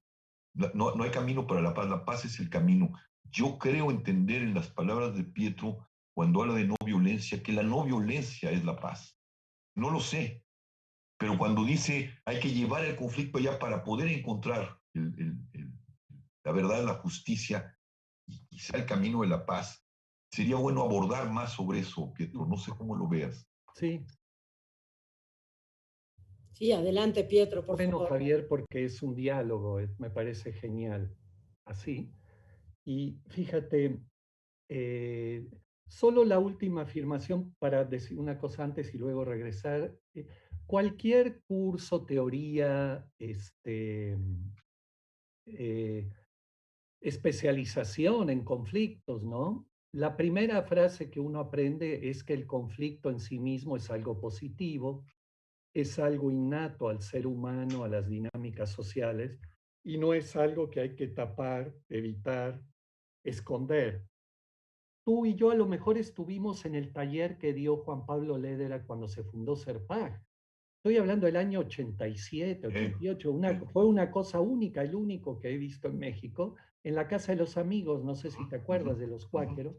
No hay camino para la paz es el camino. Yo creo entender en las palabras de Pietro, cuando habla de no violencia, que la no violencia es la paz. No lo sé, pero cuando dice hay que llevar el conflicto allá para poder encontrar la verdad, la justicia y quizá el camino de la paz, sería bueno abordar más sobre eso, Pietro. No sé cómo lo veas. Sí, Sí, adelante, Pietro, por bueno, favor. Javier, porque es un diálogo, me parece genial. Así. Y fíjate, eh, solo la última afirmación para decir una cosa antes y luego regresar. Cualquier curso, teoría, eh, especialización en conflictos, ¿no? La primera frase que uno aprende es que el conflicto en sí mismo es algo positivo, es algo innato al ser humano, a las dinámicas sociales, y no es algo que hay que tapar, evitar, esconder. Tú y yo a lo mejor estuvimos en el taller que dio Juan Pablo Lédera cuando se fundó Serpag. Estoy hablando del año 87, 88. Fue una cosa única, el único que he visto en México, en la Casa de los Amigos, no sé si te acuerdas de los cuáqueros.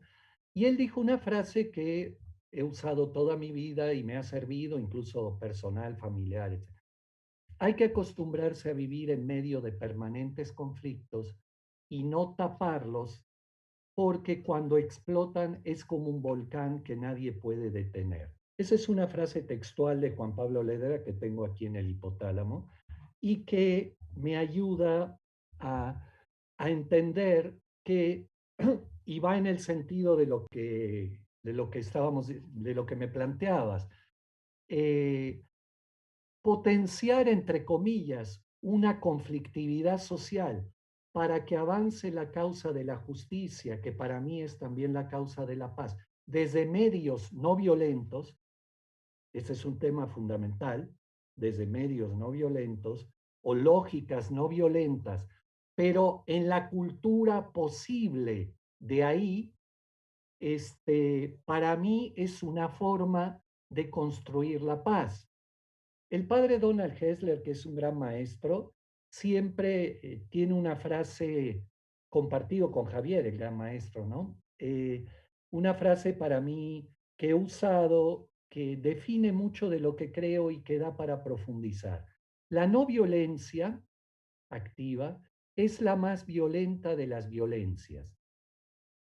Y él dijo una frase que he usado toda mi vida y me ha servido, incluso personal, familiar, etc. Hay que acostumbrarse a vivir en medio de permanentes conflictos y no taparlos porque cuando explotan es como un volcán que nadie puede detener. Esa es una frase textual de Juan Pablo Ledera que tengo aquí en el hipotálamo y que me ayuda a, a entender que, y va en el sentido de lo que estábamos, de lo que me planteabas, eh, potenciar, entre comillas, una conflictividad social para que avance la causa de la justicia, que para mí es también la causa de la paz, desde medios no violentos, este es un tema fundamental, desde medios no violentos o lógicas no violentas, pero en la cultura posible de ahí, para mí es una forma de construir la paz. El padre Donald Hessler, que es un gran maestro, siempre tiene una frase compartido con Javier, el gran maestro, ¿no? Una frase para mí que he usado, que define mucho de lo que creo y que da para profundizar. La no violencia activa es la más violenta de las violencias.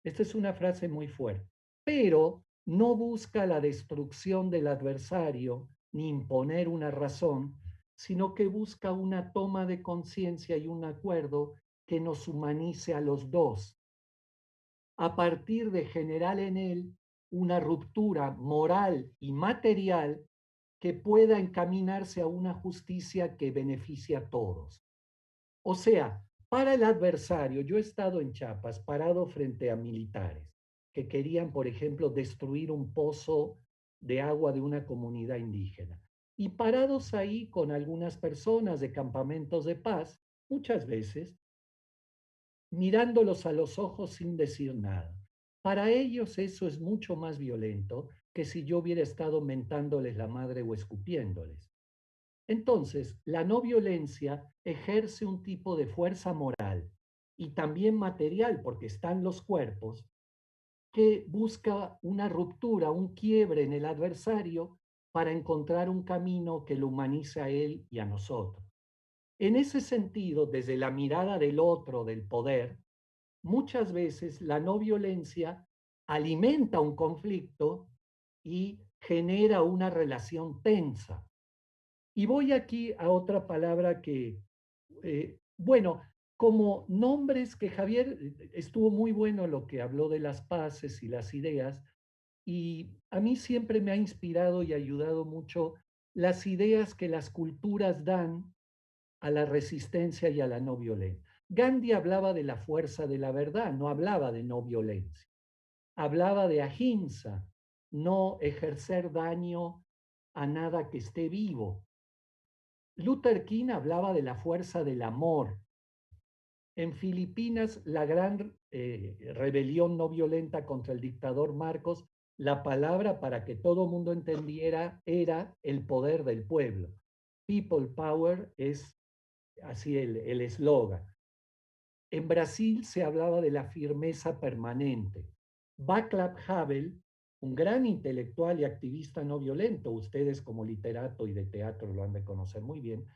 Esta es una frase muy fuerte, pero no busca la destrucción del adversario ni imponer una razón, sino que busca una toma de conciencia y un acuerdo que nos humanice a los dos, a partir de generar en él una ruptura moral y material que pueda encaminarse a una justicia que beneficie a todos. O sea, para el adversario, yo he estado en Chiapas parado frente a militares que querían, por ejemplo, destruir un pozo de agua de una comunidad indígena. Y parados ahí con algunas personas de campamentos de paz, muchas veces, mirándolos a los ojos sin decir nada. Para ellos eso es mucho más violento que si yo hubiera estado mentándoles la madre o escupiéndoles. Entonces, la no violencia ejerce un tipo de fuerza moral y también material, porque están los cuerpos, que busca una ruptura, un quiebre en el adversario para encontrar un camino que lo humanice a él y a nosotros. En ese sentido, desde la mirada del otro, del poder, muchas veces la no violencia alimenta un conflicto y genera una relación tensa. Y voy aquí a otra palabra que, bueno, como nombres que Javier estuvo muy bueno lo que habló de las paces y las ideas, y a mí siempre me ha inspirado y ayudado mucho las ideas que las culturas dan a la resistencia y a la no violencia. Gandhi hablaba de la fuerza de la verdad, no hablaba de no violencia. Hablaba de ahimsa, no ejercer daño a nada que esté vivo. Luther King hablaba de la fuerza del amor. En Filipinas, la gran rebelión no violenta contra el dictador Marcos, la palabra para que todo mundo entendiera era el poder del pueblo. People power es así el eslogan. En Brasil se hablaba de la firmeza permanente. Václav Havel, un gran intelectual y activista no violento, ustedes como literato y de teatro lo han de conocer muy bien,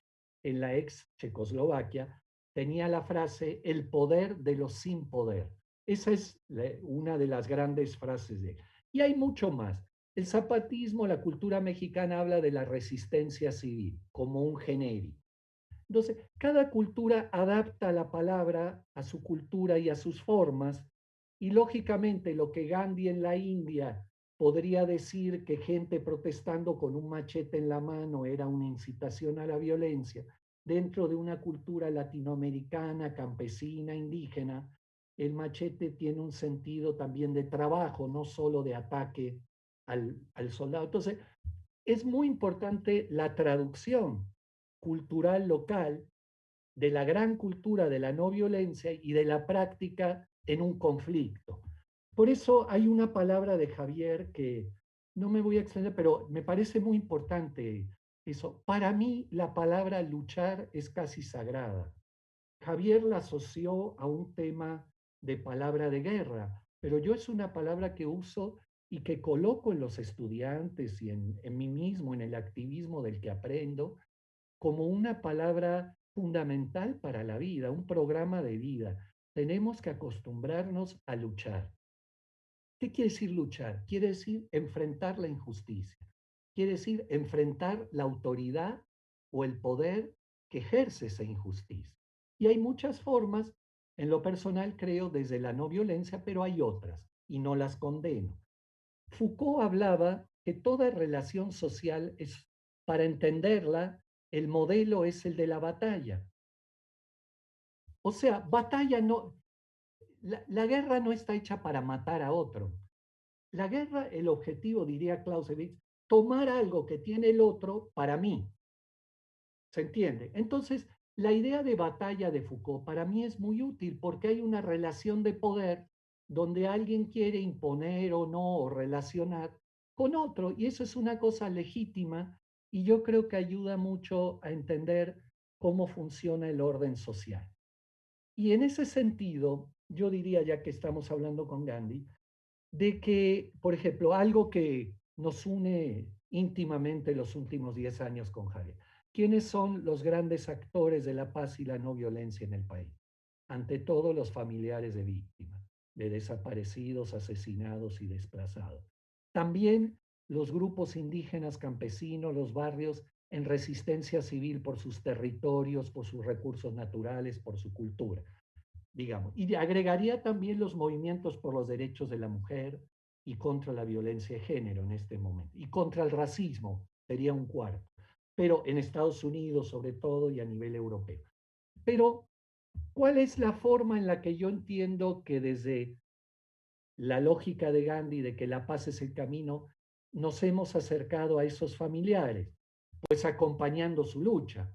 en la ex Checoslovaquia, tenía la frase el poder de los sin poder. Esa es una de las grandes frases de él. Y hay mucho más. El zapatismo, la cultura mexicana habla de la resistencia civil como un genérico. Entonces, cada cultura adapta la palabra a su cultura y a sus formas, y lógicamente lo que Gandhi en la India podría decir que gente protestando con un machete en la mano era una incitación a la violencia, dentro de una cultura latinoamericana, campesina, indígena, el machete tiene un sentido también de trabajo, no solo de ataque al soldado. Entonces, es muy importante la traducción cultural local de la gran cultura de la no violencia y de la práctica en un conflicto. Por eso hay una palabra de Javier que no me voy a extender, pero me parece muy importante eso. Para mí la palabra luchar es casi sagrada. Javier la asoció a un tema de palabra de guerra, pero yo es una palabra que uso y que coloco en los estudiantes y en mí mismo, en el activismo del que aprendo, como una palabra fundamental para la vida, un programa de vida. Tenemos que acostumbrarnos a luchar. ¿Qué quiere decir luchar? Quiere decir enfrentar la injusticia. Quiere decir enfrentar la autoridad o el poder que ejerce esa injusticia. Y hay muchas formas, en lo personal creo, desde la no violencia, pero hay otras y no las condeno. Foucault hablaba que toda relación social es, para entenderla, el modelo es el de la batalla. O sea, batalla no, la guerra no está hecha para matar a otro. La guerra, el objetivo, diría Clausewitz, tomar algo que tiene el otro para mí. ¿Se entiende? Entonces, la idea de batalla de Foucault para mí es muy útil porque hay una relación de poder donde alguien quiere imponer o no, o relacionar con otro, y eso es una cosa legítima, y yo creo que ayuda mucho a entender cómo funciona el orden social. Y en ese sentido, yo diría, ya que estamos hablando con Gandhi, de que, por ejemplo, algo que nos une íntimamente los últimos 10 años con Javier. ¿Quiénes son los grandes actores de la paz y la no violencia en el país? Ante todo, los familiares de víctimas, de desaparecidos, asesinados y desplazados. También los grupos indígenas, campesinos, los barrios en resistencia civil por sus territorios, por sus recursos naturales, por su cultura, digamos. Y agregaría también los movimientos por los derechos de la mujer y contra la violencia de género en este momento. Y contra el racismo sería un cuarto. Pero en Estados Unidos sobre todo y a nivel europeo. Pero, ¿cuál es la forma en la que yo entiendo que desde la lógica de Gandhi de que la paz es el camino, nos hemos acercado a esos familiares? Pues acompañando su lucha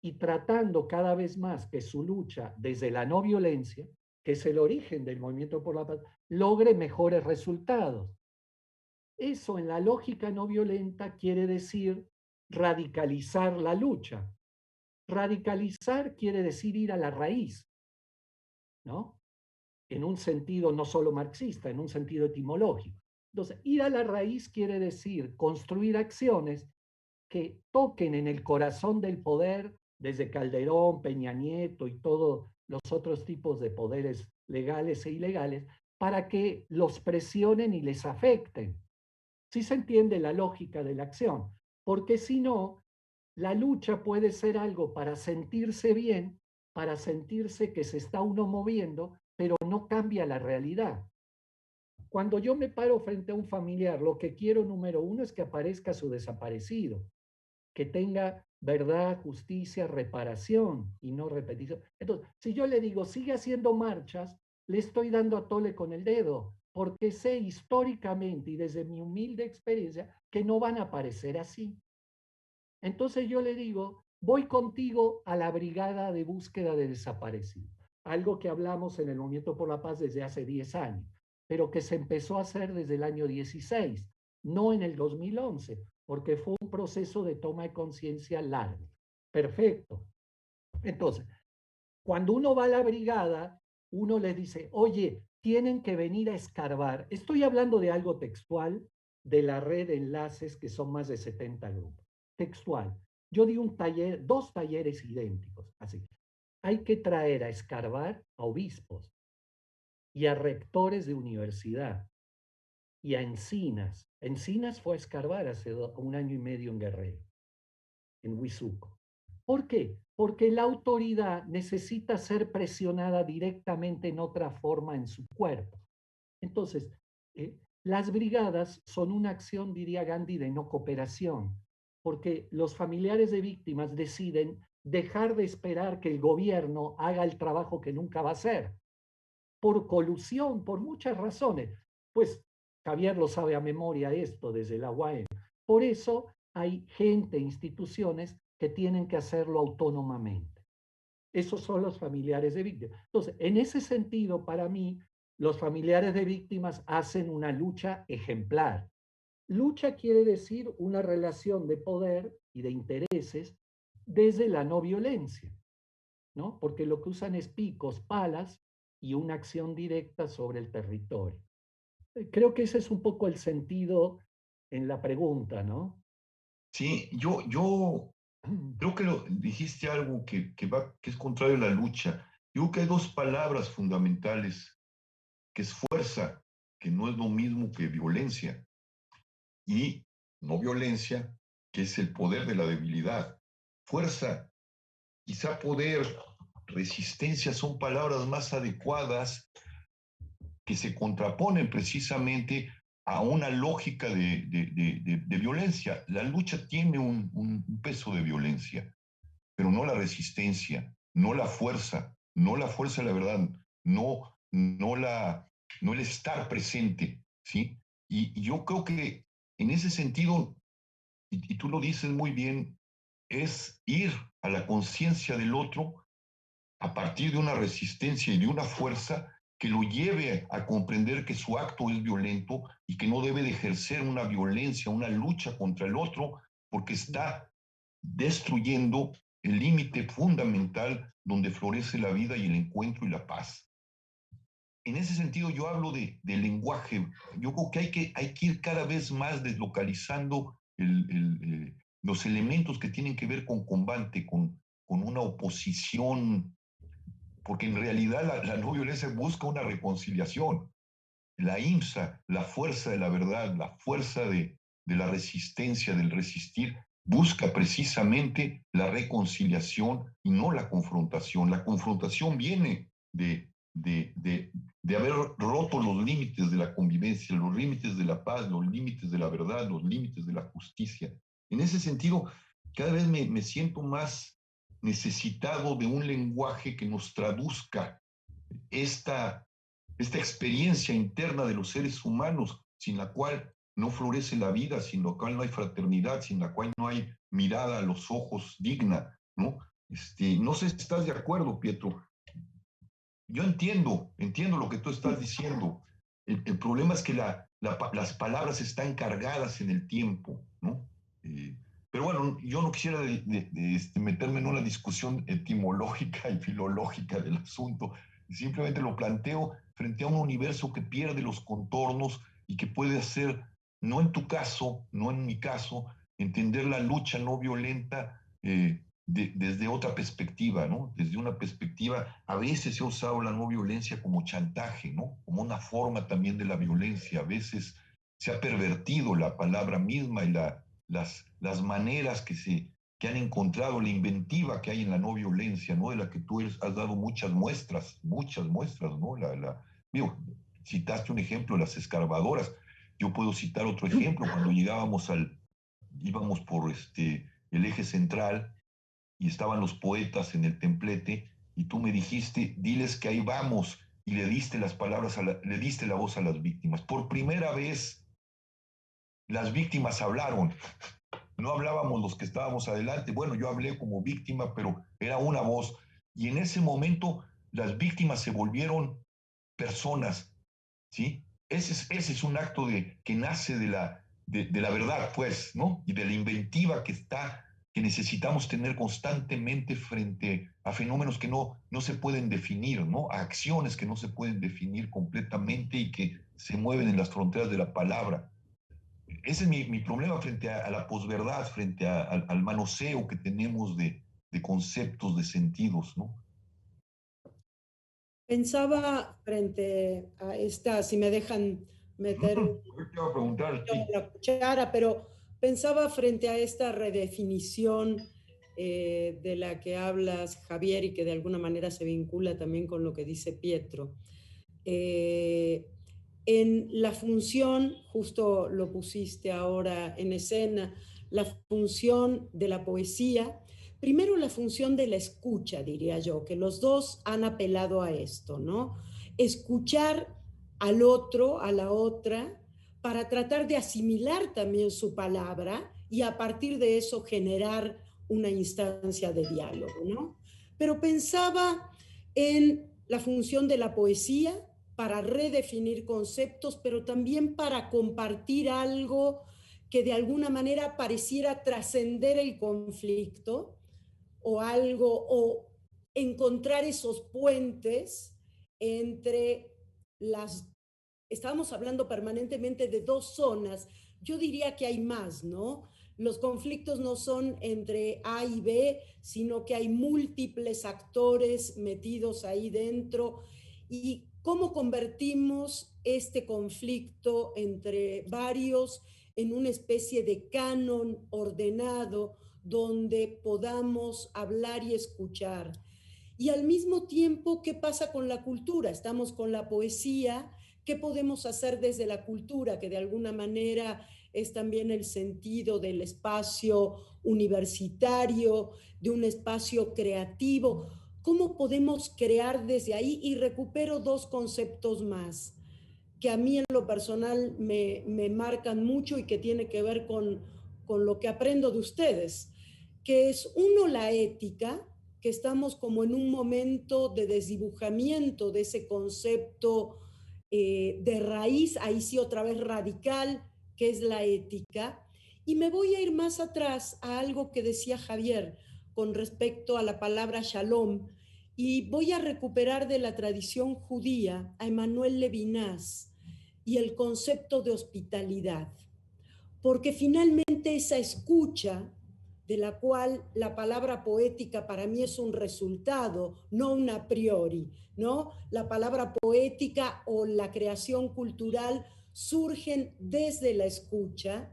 y tratando cada vez más que su lucha desde la no violencia, que es el origen del movimiento por la paz, logre mejores resultados. Eso en la lógica no violenta quiere decir radicalizar la lucha. Radicalizar quiere decir ir a la raíz, ¿no? En un sentido no solo marxista, en un sentido etimológico. Entonces, ir a la raíz quiere decir construir acciones que toquen en el corazón del poder, desde Calderón, Peña Nieto y todos los otros tipos de poderes legales e ilegales, para que los presionen y les afecten. ¿Sí se entiende la lógica de la acción? Porque si no, la lucha puede ser algo para sentirse bien, para sentirse que se está uno moviendo, pero no cambia la realidad. Cuando yo me paro frente a un familiar, lo que quiero, número uno, es que aparezca su desaparecido, que tenga verdad, justicia, reparación y no repetición. Entonces, si yo le digo, sigue haciendo marchas, le estoy dando a tole con el dedo, porque sé históricamente y desde mi humilde experiencia que no van a aparecer así. Entonces yo le digo, voy contigo a la brigada de búsqueda de desaparecidos, algo que hablamos en el Movimiento por la Paz desde hace 10 años, pero que se empezó a hacer desde el año 16, no en el 2011, porque fue un proceso de toma de conciencia largo. Perfecto. Entonces, cuando uno va a la brigada, uno les dice, oye, tienen que venir a escarbar. Estoy hablando de algo textual de la red de enlaces que son más de 70 grupos. Textual. Yo di un taller, 2 talleres idénticos. Así. Hay que traer a escarbar a obispos y a rectores de universidad y a Encinas. Encinas fue a escarbar hace 1 año y medio en Guerrero, en Huizuco. ¿Por qué? Porque la autoridad necesita ser presionada directamente en otra forma en su cuerpo. Entonces, las brigadas son una acción, diría Gandhi, de no cooperación, porque los familiares de víctimas deciden dejar de esperar que el gobierno haga el trabajo que nunca va a hacer, por colusión, por muchas razones. Pues Javier lo sabe a memoria esto desde la UAM. Por eso hay gente, instituciones que tienen que hacerlo autónomamente. Esos son los familiares de víctimas. Entonces, en ese sentido, para mí, los familiares de víctimas hacen una lucha ejemplar. Lucha quiere decir una relación de poder y de intereses desde la no violencia, ¿no? Porque lo que usan es picos, palas y una acción directa sobre el territorio. Creo que ese es un poco el sentido en la pregunta, ¿no? Sí, yo creo que dijiste algo que es contrario a la lucha. Yo creo que hay 2 palabras fundamentales, que es fuerza, que no es lo mismo que violencia, y no violencia, que es el poder de la debilidad. Fuerza, quizá poder, resistencia son palabras más adecuadas que se contraponen precisamente a una lógica de violencia. La lucha tiene un peso de violencia, pero no la resistencia, no la fuerza. no la fuerza de la verdad, no el estar presente, ¿sí? Y yo creo que en ese sentido, y tú lo dices muy bien, es ir a la conciencia del otro a partir de una resistencia y de una fuerza que lo lleve a comprender que su acto es violento y que no debe de ejercer una violencia, una lucha contra el otro, porque está destruyendo el límite fundamental donde florece la vida y el encuentro y la paz. En ese sentido, yo hablo de lenguaje. Yo creo que hay que ir cada vez más deslocalizando los elementos que tienen que ver con combate, con una oposición, porque en realidad la no violencia busca una reconciliación. La IMSA, la fuerza de la verdad, la fuerza de la resistencia, del resistir, busca precisamente la reconciliación y no la confrontación. La confrontación viene de haber roto los límites de la convivencia, los límites de la paz, los límites de la verdad, los límites de la justicia. En ese sentido, cada vez me siento más necesitado de un lenguaje que nos traduzca esta experiencia interna de los seres humanos, sin la cual no florece la vida, sin la cual no hay fraternidad, sin la cual no hay mirada a los ojos digna, ¿no? No sé si estás de acuerdo, Pietro. Yo entiendo lo que tú estás diciendo. El problema es que las palabras están cargadas en el tiempo, ¿no? Pero bueno, yo no quisiera meterme en una discusión etimológica y filológica del asunto. Simplemente lo planteo frente a un universo que pierde los contornos y que puede hacer, no en tu caso, no en mi caso, entender la lucha no violenta desde otra perspectiva, ¿no? Desde una perspectiva, a veces se ha usado la no violencia como chantaje, ¿no? Como una forma también de la violencia. A veces se ha pervertido la palabra misma y las maneras que han encontrado, la inventiva que hay en la no violencia, ¿no? De la que tú has dado muchas muestras, ¿no? Digo, citaste un ejemplo, las escarbadoras. Yo puedo citar otro ejemplo, cuando íbamos por el eje central y estaban los poetas en el templete y tú me dijiste, diles que ahí vamos, y le diste las palabras, le diste la voz a las víctimas. Por primera vez las víctimas hablaron. No hablábamos los que estábamos adelante. Bueno, yo hablé como víctima, pero era una voz. Y en ese momento las víctimas se volvieron personas, ¿sí? Ese es un acto que nace de la verdad, pues, ¿no? Y de la inventiva que necesitamos tener constantemente frente a fenómenos que no se pueden definir, ¿no? A acciones que no se pueden definir completamente y que se mueven en las fronteras de la palabra. Ese es mi problema frente a la posverdad, frente al manoseo que tenemos de conceptos, de sentidos, ¿no? Pensaba frente a esta, si me dejan meter Te iba a preguntar, sí. la cuchara, pero pensaba frente a esta redefinición de la que hablas, Javier, y que de alguna manera se vincula también con lo que dice Pietro. En la función, justo lo pusiste ahora en escena, la función de la poesía, primero la función de la escucha, diría yo, que los dos han apelado a esto, ¿no? Escuchar al otro, a la otra, para tratar de asimilar también su palabra y a partir de eso generar una instancia de diálogo, ¿no? Pero pensaba en la función de la poesía para redefinir conceptos, pero también para compartir algo que de alguna manera pareciera trascender el conflicto o algo, o encontrar esos puentes entre las... Estábamos hablando permanentemente de dos zonas. Yo diría que hay más, ¿no? Los conflictos no son entre A y B, sino que hay múltiples actores metidos ahí dentro. ¿Y cómo convertimos este conflicto entre varios en una especie de canon ordenado donde podamos hablar y escuchar? Y al mismo tiempo, ¿qué pasa con la cultura? Estamos con la poesía. ¿Qué podemos hacer desde la cultura? Que de alguna manera es también el sentido del espacio universitario, de un espacio creativo. ¿Cómo podemos crear desde ahí? Y recupero dos conceptos más que a mí en lo personal me marcan mucho y que tiene que ver con lo que aprendo de ustedes, que es uno, la ética, que estamos como en un momento de desdibujamiento de ese concepto de raíz, ahí sí otra vez radical, que es la ética. Y me voy a ir más atrás a algo que decía Javier con respecto a la palabra shalom, y voy a recuperar de la tradición judía a Emmanuel Levinas y el concepto de hospitalidad, porque finalmente esa escucha, de la cual la palabra poética para mí es un resultado, no un a priori, ¿no? La palabra poética o la creación cultural surgen desde la escucha,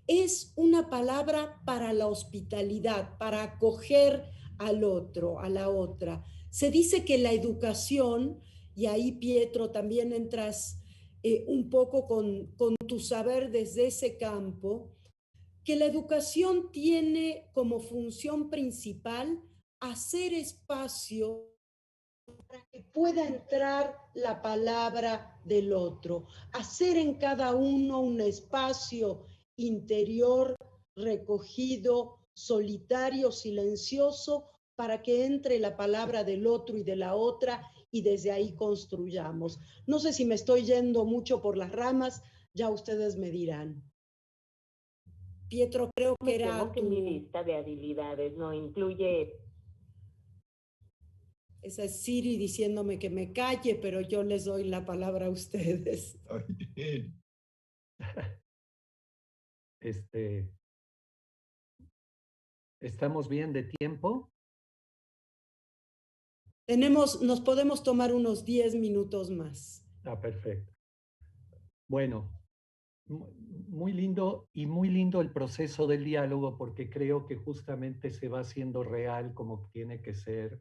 es una palabra para la hospitalidad, para acoger al otro, a la otra. Se dice que la educación, y ahí Pietro también entras un poco con tu saber desde ese campo, que la educación tiene como función principal hacer espacio para que pueda entrar la palabra del otro, hacer en cada uno un espacio interior, recogido, solitario, silencioso, para que entre la palabra del otro y de la otra y desde ahí construyamos. No sé si me estoy yendo mucho por las ramas, ya ustedes me dirán. Pietro, creo que era temo que mi lista de habilidades no incluye... Esa es Siri diciéndome que me calle, pero yo les doy la palabra a ustedes. ¿Estamos bien de tiempo? Nos podemos tomar unos 10 minutos más. Perfecto. Bueno, muy lindo y muy lindo el proceso del diálogo, porque creo que justamente se va haciendo real como tiene que ser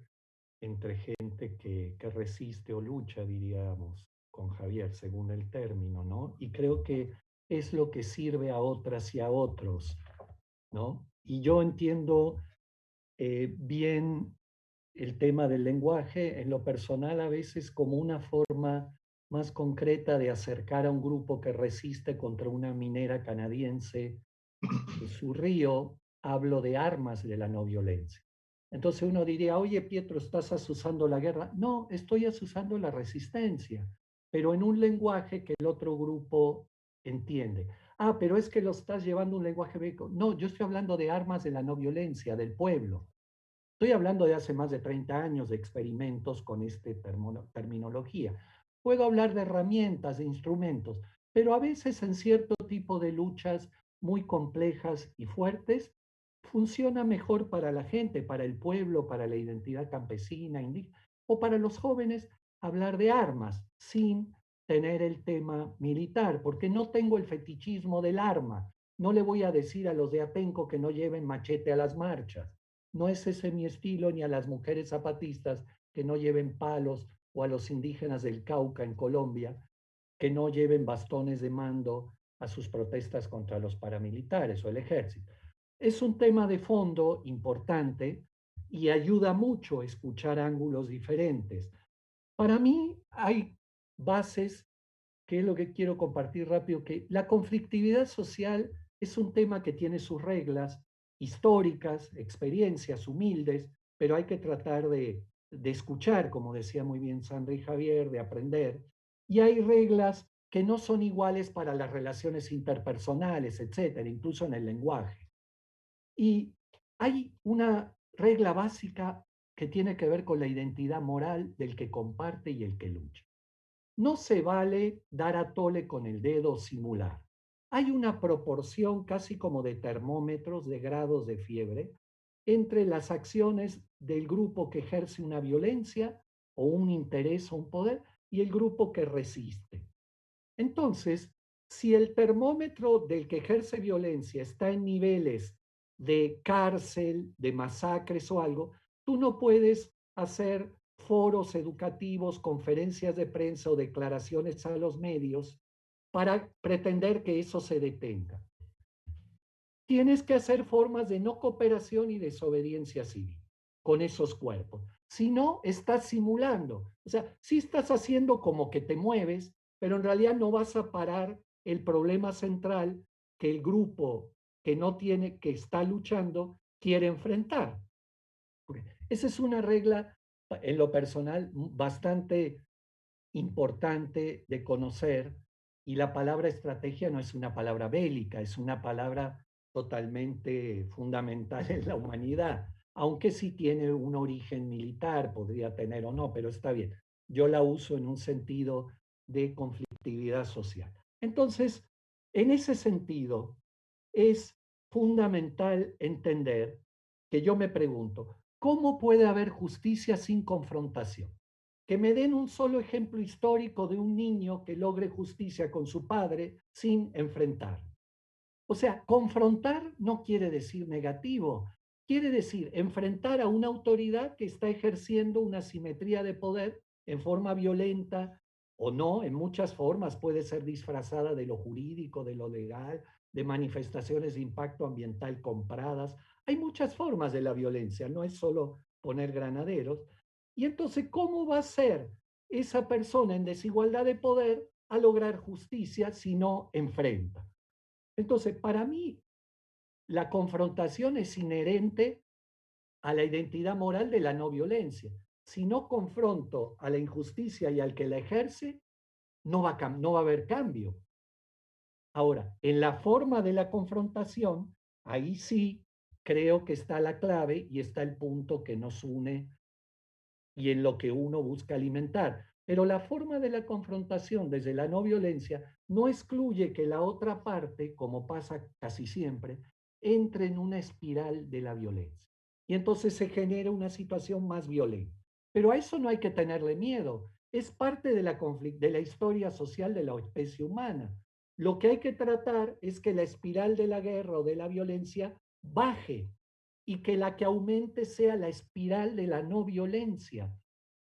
entre gente que resiste o lucha, diríamos, con Javier, según el término, ¿no? Y creo que es lo que sirve a otras y a otros, ¿no? Y yo entiendo bien el tema del lenguaje, en lo personal a veces como una forma más concreta de acercar a un grupo que resiste contra una minera canadiense en su río, hablo de armas de la no violencia. Entonces uno diría, oye Pietro, ¿estás asusando la guerra? No, estoy asusando la resistencia, pero en un lenguaje que el otro grupo entiende. Pero es que lo estás llevando a un lenguaje bélico. No, yo estoy hablando de armas de la no violencia, del pueblo. Estoy hablando de hace más de 30 años de experimentos con esta terminología. Puedo hablar de herramientas, de instrumentos, pero a veces en cierto tipo de luchas muy complejas y fuertes, funciona mejor para la gente, para el pueblo, para la identidad campesina, indígena, o para los jóvenes hablar de armas sin tener el tema militar, porque no tengo el fetichismo del arma. No le voy a decir a los de Atenco que no lleven machete a las marchas. No es ese mi estilo, ni a las mujeres zapatistas que no lleven palos, o a los indígenas del Cauca en Colombia que no lleven bastones de mando a sus protestas contra los paramilitares o el ejército. Es un tema de fondo importante y ayuda mucho a escuchar ángulos diferentes. Para mí hay bases, que es lo que quiero compartir rápido, que la conflictividad social es un tema que tiene sus reglas históricas, experiencias humildes, pero hay que tratar de escuchar, como decía muy bien Sandra y Javier, de aprender. Y hay reglas que no son iguales para las relaciones interpersonales, etcétera, incluso en el lenguaje. Y hay una regla básica que tiene que ver con la identidad moral del que comparte y el que lucha. No se vale dar a tole con el dedo o simular. Hay una proporción casi como de termómetros de grados de fiebre entre las acciones del grupo que ejerce una violencia o un interés o un poder y el grupo que resiste. Entonces, si el termómetro del que ejerce violencia está en niveles de cárcel, de masacres o algo, tú no puedes hacer foros educativos, conferencias de prensa o declaraciones a los medios para pretender que eso se detenga. Tienes que hacer formas de no cooperación y desobediencia civil con esos cuerpos. Si no, estás simulando. O sea, sí estás haciendo como que te mueves, pero en realidad no vas a parar el problema central que el grupo que no tiene, que está luchando, quiere enfrentar. Esa es una regla, en lo personal, bastante importante de conocer, y la palabra estrategia no es una palabra bélica, es una palabra totalmente fundamental en la humanidad, aunque sí tiene un origen militar, podría tener o no, pero está bien. Yo la uso en un sentido de conflictividad social. Entonces, en ese sentido, es fundamental entender que yo me pregunto, ¿cómo puede haber justicia sin confrontación? Que me den un solo ejemplo histórico de un niño que logre justicia con su padre sin enfrentar. O sea, confrontar no quiere decir negativo, quiere decir enfrentar a una autoridad que está ejerciendo una simetría de poder en forma violenta o no, en muchas formas, puede ser disfrazada de lo jurídico, de lo legal, de manifestaciones de impacto ambiental compradas. Hay muchas formas de la violencia, no es solo poner granaderos. Y entonces, ¿cómo va a ser esa persona en desigualdad de poder a lograr justicia si no enfrenta? Entonces, para mí, la confrontación es inherente a la identidad moral de la no violencia. Si no confronto a la injusticia y al que la ejerce, no va a haber cambio. Ahora, en la forma de la confrontación, ahí sí creo que está la clave y está el punto que nos une y en lo que uno busca alimentar. Pero la forma de la confrontación desde la no violencia no excluye que la otra parte, como pasa casi siempre, entre en una espiral de la violencia. Y entonces se genera una situación más violenta. Pero a eso no hay que tenerle miedo. Es parte de de la historia social de la especie humana. Lo que hay que tratar es que la espiral de la guerra o de la violencia baje y que la que aumente sea la espiral de la no violencia.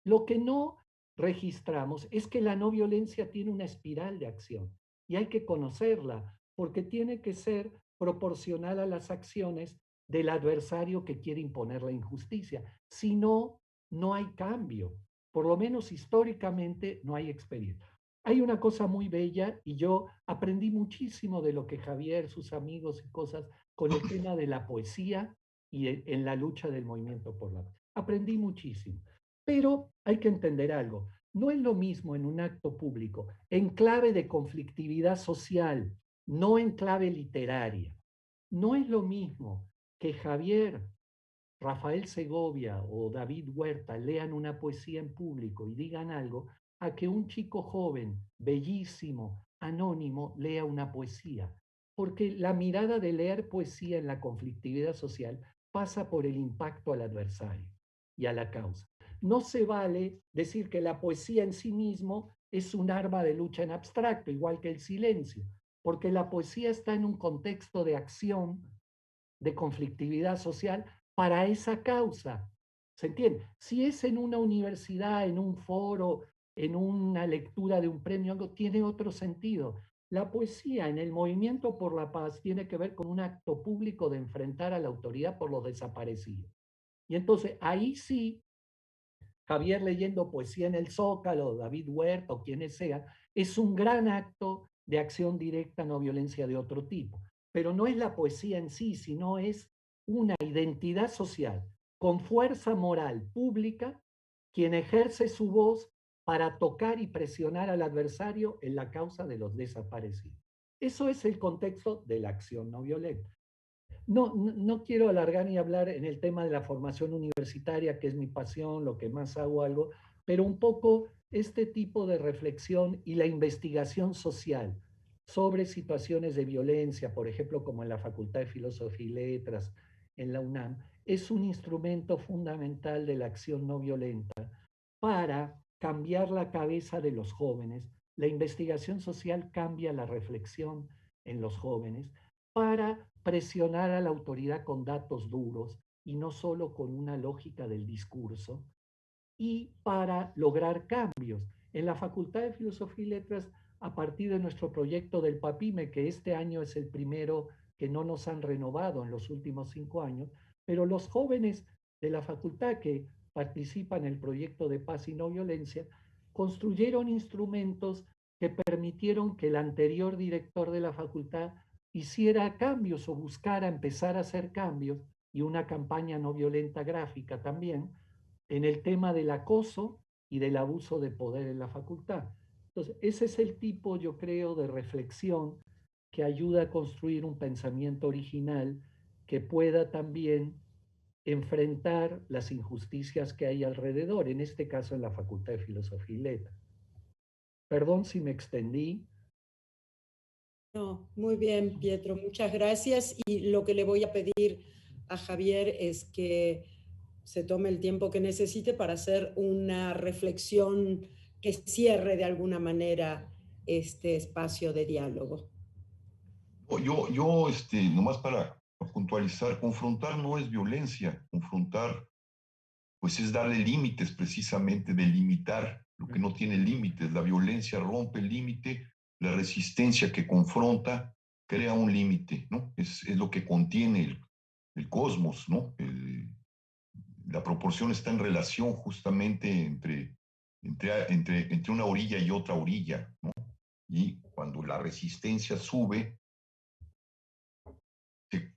Lo que no registramos es que la no violencia tiene una espiral de acción y hay que conocerla porque tiene que ser proporcional a las acciones del adversario que quiere imponer la injusticia. Si no, no hay cambio. Por lo menos históricamente no hay experiencia. Hay una cosa muy bella y yo aprendí muchísimo de lo que Javier, sus amigos y cosas con el tema de la poesía y en la lucha del movimiento por la paz. Aprendí muchísimo. Pero hay que entender algo. No es lo mismo en un acto público, en clave de conflictividad social, no en clave literaria. No es lo mismo que Javier, Rafael Segovia o David Huerta lean una poesía en público y digan algo, a que un chico joven, bellísimo, anónimo, lea una poesía. Porque la mirada de leer poesía en la conflictividad social pasa por el impacto al adversario y a la causa. No se vale decir que la poesía en sí mismo es un arma de lucha en abstracto, igual que el silencio, porque la poesía está en un contexto de acción, de conflictividad social para esa causa. ¿Se entiende? Si es en una universidad, en un foro, en una lectura de un premio, algo tiene otro sentido. La poesía en el movimiento por la paz tiene que ver con un acto público de enfrentar a la autoridad por los desaparecidos. Y entonces ahí sí, Javier leyendo poesía en el Zócalo, David Huerta o quienes sea, es un gran acto de acción directa, no violencia de otro tipo. Pero no es la poesía en sí, sino es una identidad social con fuerza moral pública quien ejerce su voz para tocar y presionar al adversario en la causa de los desaparecidos. Eso es el contexto de la acción no violenta. No quiero alargar ni hablar en el tema de la formación universitaria, que es mi pasión, lo que más hago algo, pero un poco este tipo de reflexión y la investigación social sobre situaciones de violencia, por ejemplo, como en la Facultad de Filosofía y Letras, en la UNAM, es un instrumento fundamental de la acción no violenta para cambiar la cabeza de los jóvenes. La investigación social cambia la reflexión en los jóvenes para presionar a la autoridad con datos duros y no solo con una lógica del discurso, y para lograr cambios. En la Facultad de Filosofía y Letras, a partir de nuestro proyecto del PAPIME, que este año es el primero que no nos han renovado en los últimos 5 años, pero los jóvenes de la facultad que participa en el proyecto de paz y no violencia, construyeron instrumentos que permitieron que el anterior director de la facultad hiciera cambios o buscara empezar a hacer cambios, y una campaña no violenta gráfica también, en el tema del acoso y del abuso de poder en la facultad. Entonces, ese es el tipo, yo creo, de reflexión que ayuda a construir un pensamiento original que pueda también enfrentar las injusticias que hay alrededor, en este caso en la Facultad de Filosofía y Letras. Perdón si me extendí. No, muy bien, Pietro, muchas gracias. Y lo que le voy a pedir a Javier es que se tome el tiempo que necesite para hacer una reflexión que cierre de alguna manera este espacio de diálogo. Nomás para puntualizar, confrontar no es violencia, confrontar pues es darle límites, precisamente delimitar lo que no tiene límites. La violencia rompe el límite, la resistencia que confronta crea un límite, ¿no? Es lo que contiene el cosmos, ¿no? La proporción está en relación justamente entre una orilla y otra orilla, ¿no? Y cuando la resistencia sube,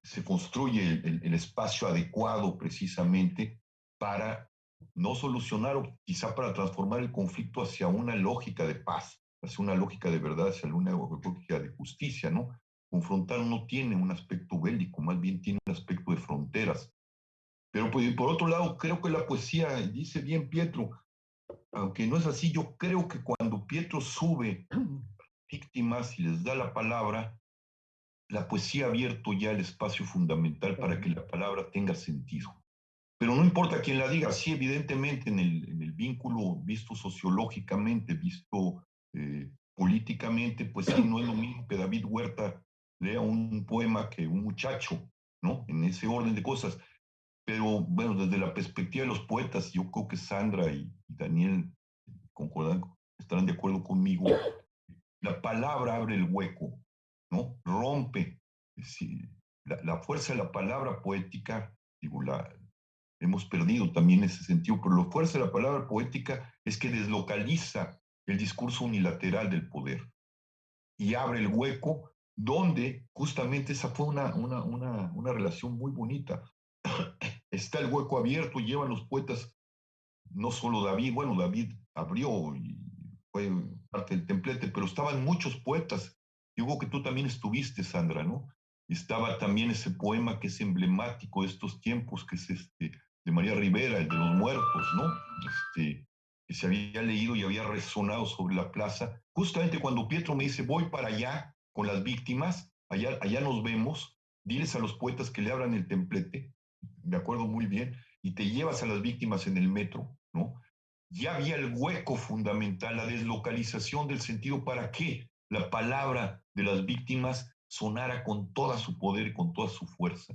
se construye el espacio adecuado precisamente para no solucionar o quizá para transformar el conflicto hacia una lógica de paz, hacia una lógica de verdad, hacia una lógica de justicia, ¿no? Confrontar no tiene un aspecto bélico, más bien tiene un aspecto de fronteras. Pero pues, por otro lado, creo que la poesía, dice bien Pietro, aunque no es así, yo creo que cuando Pietro sube víctimas y les da la palabra, la poesía ha abierto ya el espacio fundamental para que la palabra tenga sentido. Pero no importa quién la diga, sí, evidentemente en el vínculo visto sociológicamente, visto políticamente, pues sí, no es lo mismo que David Huerta lea un poema que un muchacho, ¿no? En ese orden de cosas. Pero bueno, desde la perspectiva de los poetas, yo creo que Sandra y Daniel concordan, estarán de acuerdo conmigo, la palabra abre el hueco, ¿no? Rompe. La fuerza de la palabra poética, digo, hemos perdido también ese sentido, pero la fuerza de la palabra poética es que deslocaliza el discurso unilateral del poder y abre el hueco donde justamente esa fue una relación muy bonita. Está el hueco abierto, llevan los poetas, no solo David, bueno, David abrió y fue parte del templete, pero estaban muchos poetas. Y hubo que tú también estuviste, Sandra, ¿no? Estaba también ese poema que es emblemático de estos tiempos, que es de María Rivera, el de los muertos, ¿no? Que se había leído y había resonado sobre la plaza. Justamente cuando Pietro me dice, voy para allá con las víctimas, allá nos vemos, diles a los poetas que le abran el templete, me acuerdo muy bien, y te llevas a las víctimas en el metro, ¿no? Ya había el hueco fundamental, la deslocalización del sentido para que la palabra de las víctimas sonara con toda su poder y con toda su fuerza.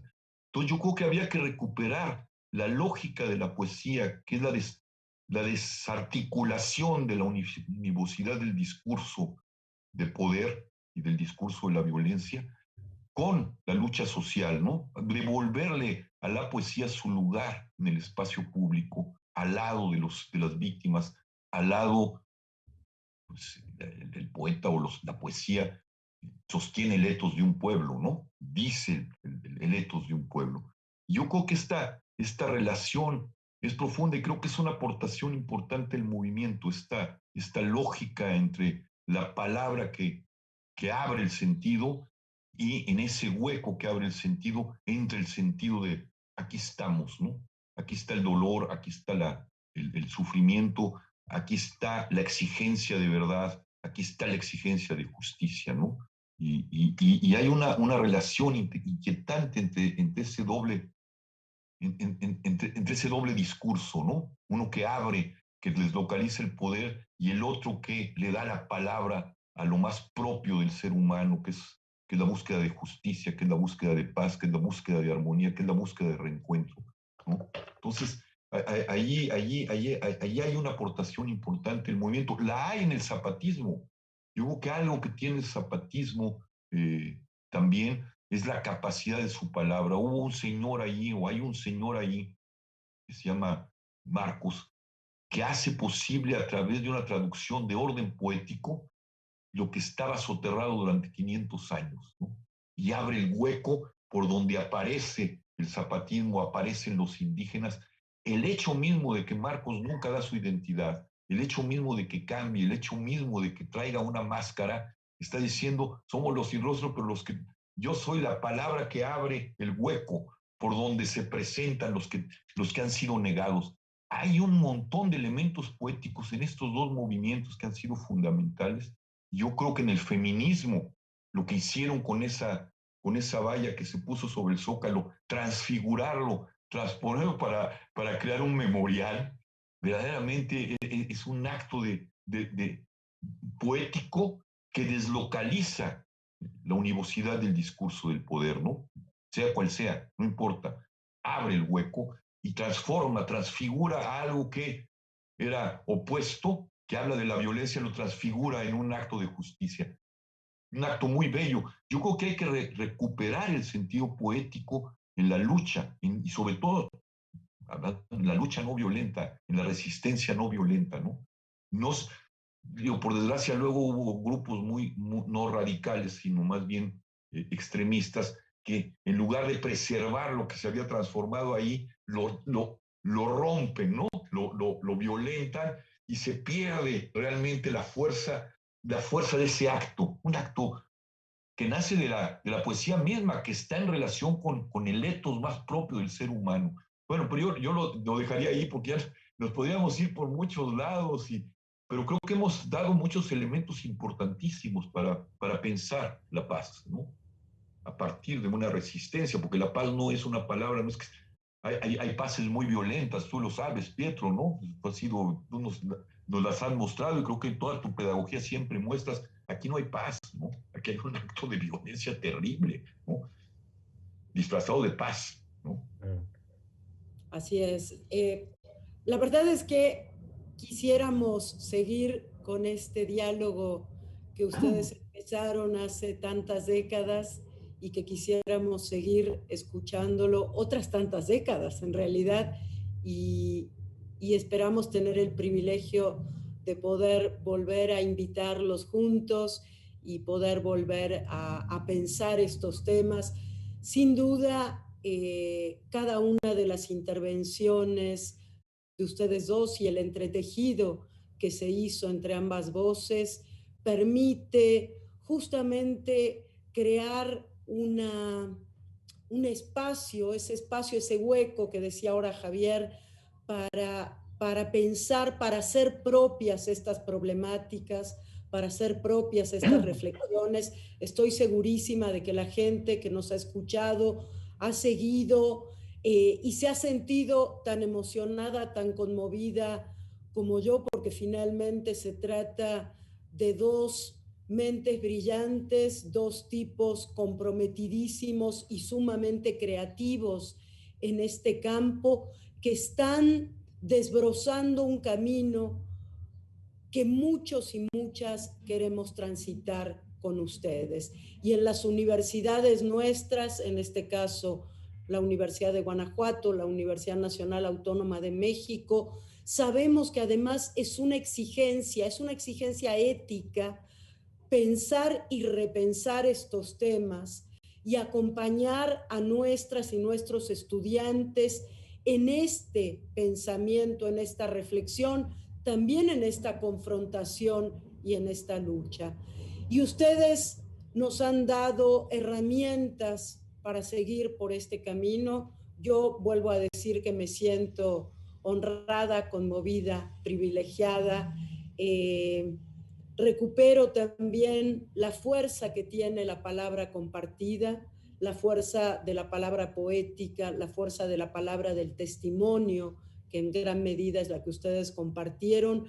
Entonces yo creo que había que recuperar la lógica de la poesía, que es la desarticulación de la univocidad del discurso de poder y del discurso de la violencia, con la lucha social, ¿no? Devolverle a la poesía su lugar en el espacio público, al lado de las víctimas, al lado, pues, el poeta o la poesía sostiene el etos de un pueblo, ¿no? Dice el etos de un pueblo. Yo creo que esta relación es profunda y creo que es una aportación importante del movimiento, esta lógica entre la palabra que abre el sentido y en ese hueco que abre el sentido entra el sentido de aquí estamos, ¿no? Aquí está el dolor, aquí está el sufrimiento, aquí está la exigencia de verdad, aquí está la exigencia de justicia, ¿no? Y hay una relación inquietante entre ese doble, entre ese doble discurso, ¿no? Uno que abre, que deslocaliza el poder y el otro que le da la palabra a lo más propio del ser humano, que es la búsqueda de justicia, que es la búsqueda de paz, que es la búsqueda de armonía, que es la búsqueda de reencuentro, ¿no? Entonces, allí hay una aportación importante del movimiento. La hay en el zapatismo. Yo creo que algo que tiene el zapatismo también es la capacidad de su palabra. Hubo un señor ahí, o hay un señor ahí, que se llama Marcos, que hace posible a través de una traducción de orden poético lo que estaba soterrado durante 500 años, ¿no? Y abre el hueco por donde aparece el zapatismo, aparecen los indígenas. El hecho mismo de que Marcos nunca da su identidad, el hecho mismo de que cambie, el hecho mismo de que traiga una máscara, está diciendo, somos los sin rostro, pero yo soy la palabra que abre el hueco por donde se presentan los que han sido negados. Hay un montón de elementos poéticos en estos dos movimientos que han sido fundamentales. Yo creo que en el feminismo, lo que hicieron con esa valla que se puso sobre el Zócalo, transfigurarlo, transponerlo para crear un memorial, verdaderamente es un acto de poético que deslocaliza la univocidad del discurso del poder, ¿no? Sea cual sea, no importa. Abre el hueco y transforma, transfigura algo que era opuesto, que habla de la violencia, lo transfigura en un acto de justicia. Un acto muy bello. Yo creo que hay que recuperar el sentido poético en la lucha, y sobre todo en la lucha no violenta, en la resistencia no violenta, ¿no? Por desgracia, luego hubo grupos muy no radicales, sino más bien extremistas, que en lugar de preservar lo que se había transformado ahí, lo rompen, ¿no? Lo violentan y se pierde realmente la fuerza de ese acto, un acto que nace de la poesía misma, que está en relación con el etos más propio del ser humano. Bueno, pero yo lo dejaría ahí porque ya nos podríamos ir por muchos lados, pero creo que hemos dado muchos elementos importantísimos para pensar la paz, ¿no? A partir de una resistencia, porque la paz no es una palabra, no es que hay paces muy violentas, tú lo sabes, Pietro, ¿no? Tú nos las has mostrado y creo que en toda tu pedagogía siempre muestras, aquí no hay paz, ¿no? Aquí hay un acto de violencia terrible, ¿no? Disfrazado de paz, ¿no? Así es. La verdad es que quisiéramos seguir con este diálogo que ustedes empezaron hace tantas décadas y que quisiéramos seguir escuchándolo otras tantas décadas en realidad y esperamos tener el privilegio de poder volver a invitarlos juntos y poder volver a pensar estos temas. Sin duda, cada una de las intervenciones de ustedes dos y el entretejido que se hizo entre ambas voces permite justamente crear un espacio, ese hueco que decía ahora Javier, para pensar, para hacer propias estas problemáticas, para hacer propias estas reflexiones. Estoy segurísima de que la gente que nos ha escuchado ha seguido y se ha sentido tan emocionada, tan conmovida como yo, porque finalmente se trata de dos mentes brillantes, dos tipos comprometidísimos y sumamente creativos en este campo que están desbrozando un camino que muchos y muchas queremos transitar con ustedes. Y en las universidades nuestras, en este caso la Universidad de Guanajuato, la Universidad Nacional Autónoma de México, sabemos que además es una exigencia ética pensar y repensar estos temas y acompañar a nuestras y nuestros estudiantes en este pensamiento, en esta reflexión, también en esta confrontación y en esta lucha. Y ustedes nos han dado herramientas para seguir por este camino. Yo vuelvo a decir que me siento honrada, conmovida, privilegiada. Recupero también la fuerza que tiene la palabra compartida, la fuerza de la palabra poética, la fuerza de la palabra del testimonio, que en gran medida es la que ustedes compartieron,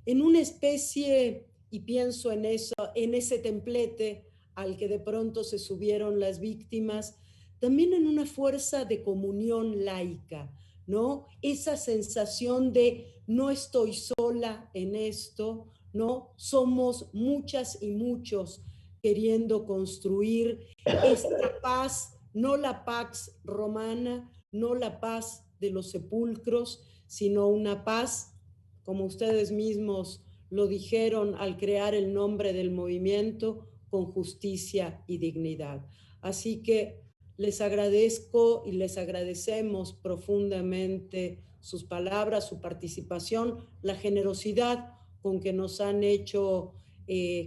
en una especie, y pienso en eso, en ese templete al que de pronto se subieron las víctimas, también en una fuerza de comunión laica, ¿no? Esa sensación de no estoy sola en esto, ¿no? Somos muchas y muchos queriendo construir esta paz, no la pax romana, no la paz de los sepulcros, sino una paz, como ustedes mismos lo dijeron al crear el nombre del movimiento, con justicia y dignidad. Así que les agradezco y les agradecemos profundamente sus palabras, su participación, la generosidad con que nos han hecho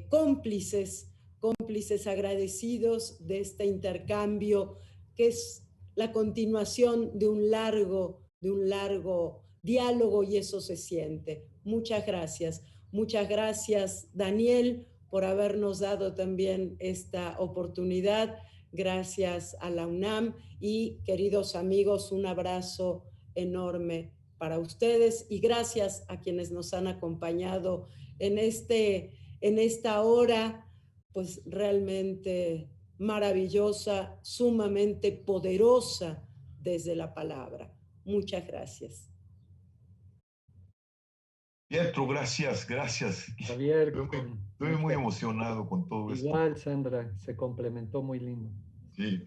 cómplices agradecidos de este intercambio, que es la continuación de un largo diálogo, y eso se siente. Muchas gracias. Muchas gracias, Daniel, por habernos dado también esta oportunidad. Gracias a la UNAM y, queridos amigos, un abrazo enorme para ustedes y gracias a quienes nos han acompañado en esta hora, pues realmente maravillosa, sumamente poderosa desde la palabra. Muchas gracias. Pietro, gracias. Javier, Estoy muy emocionado con todo esto. Igual, Sandra, se complementó muy lindo. Sí.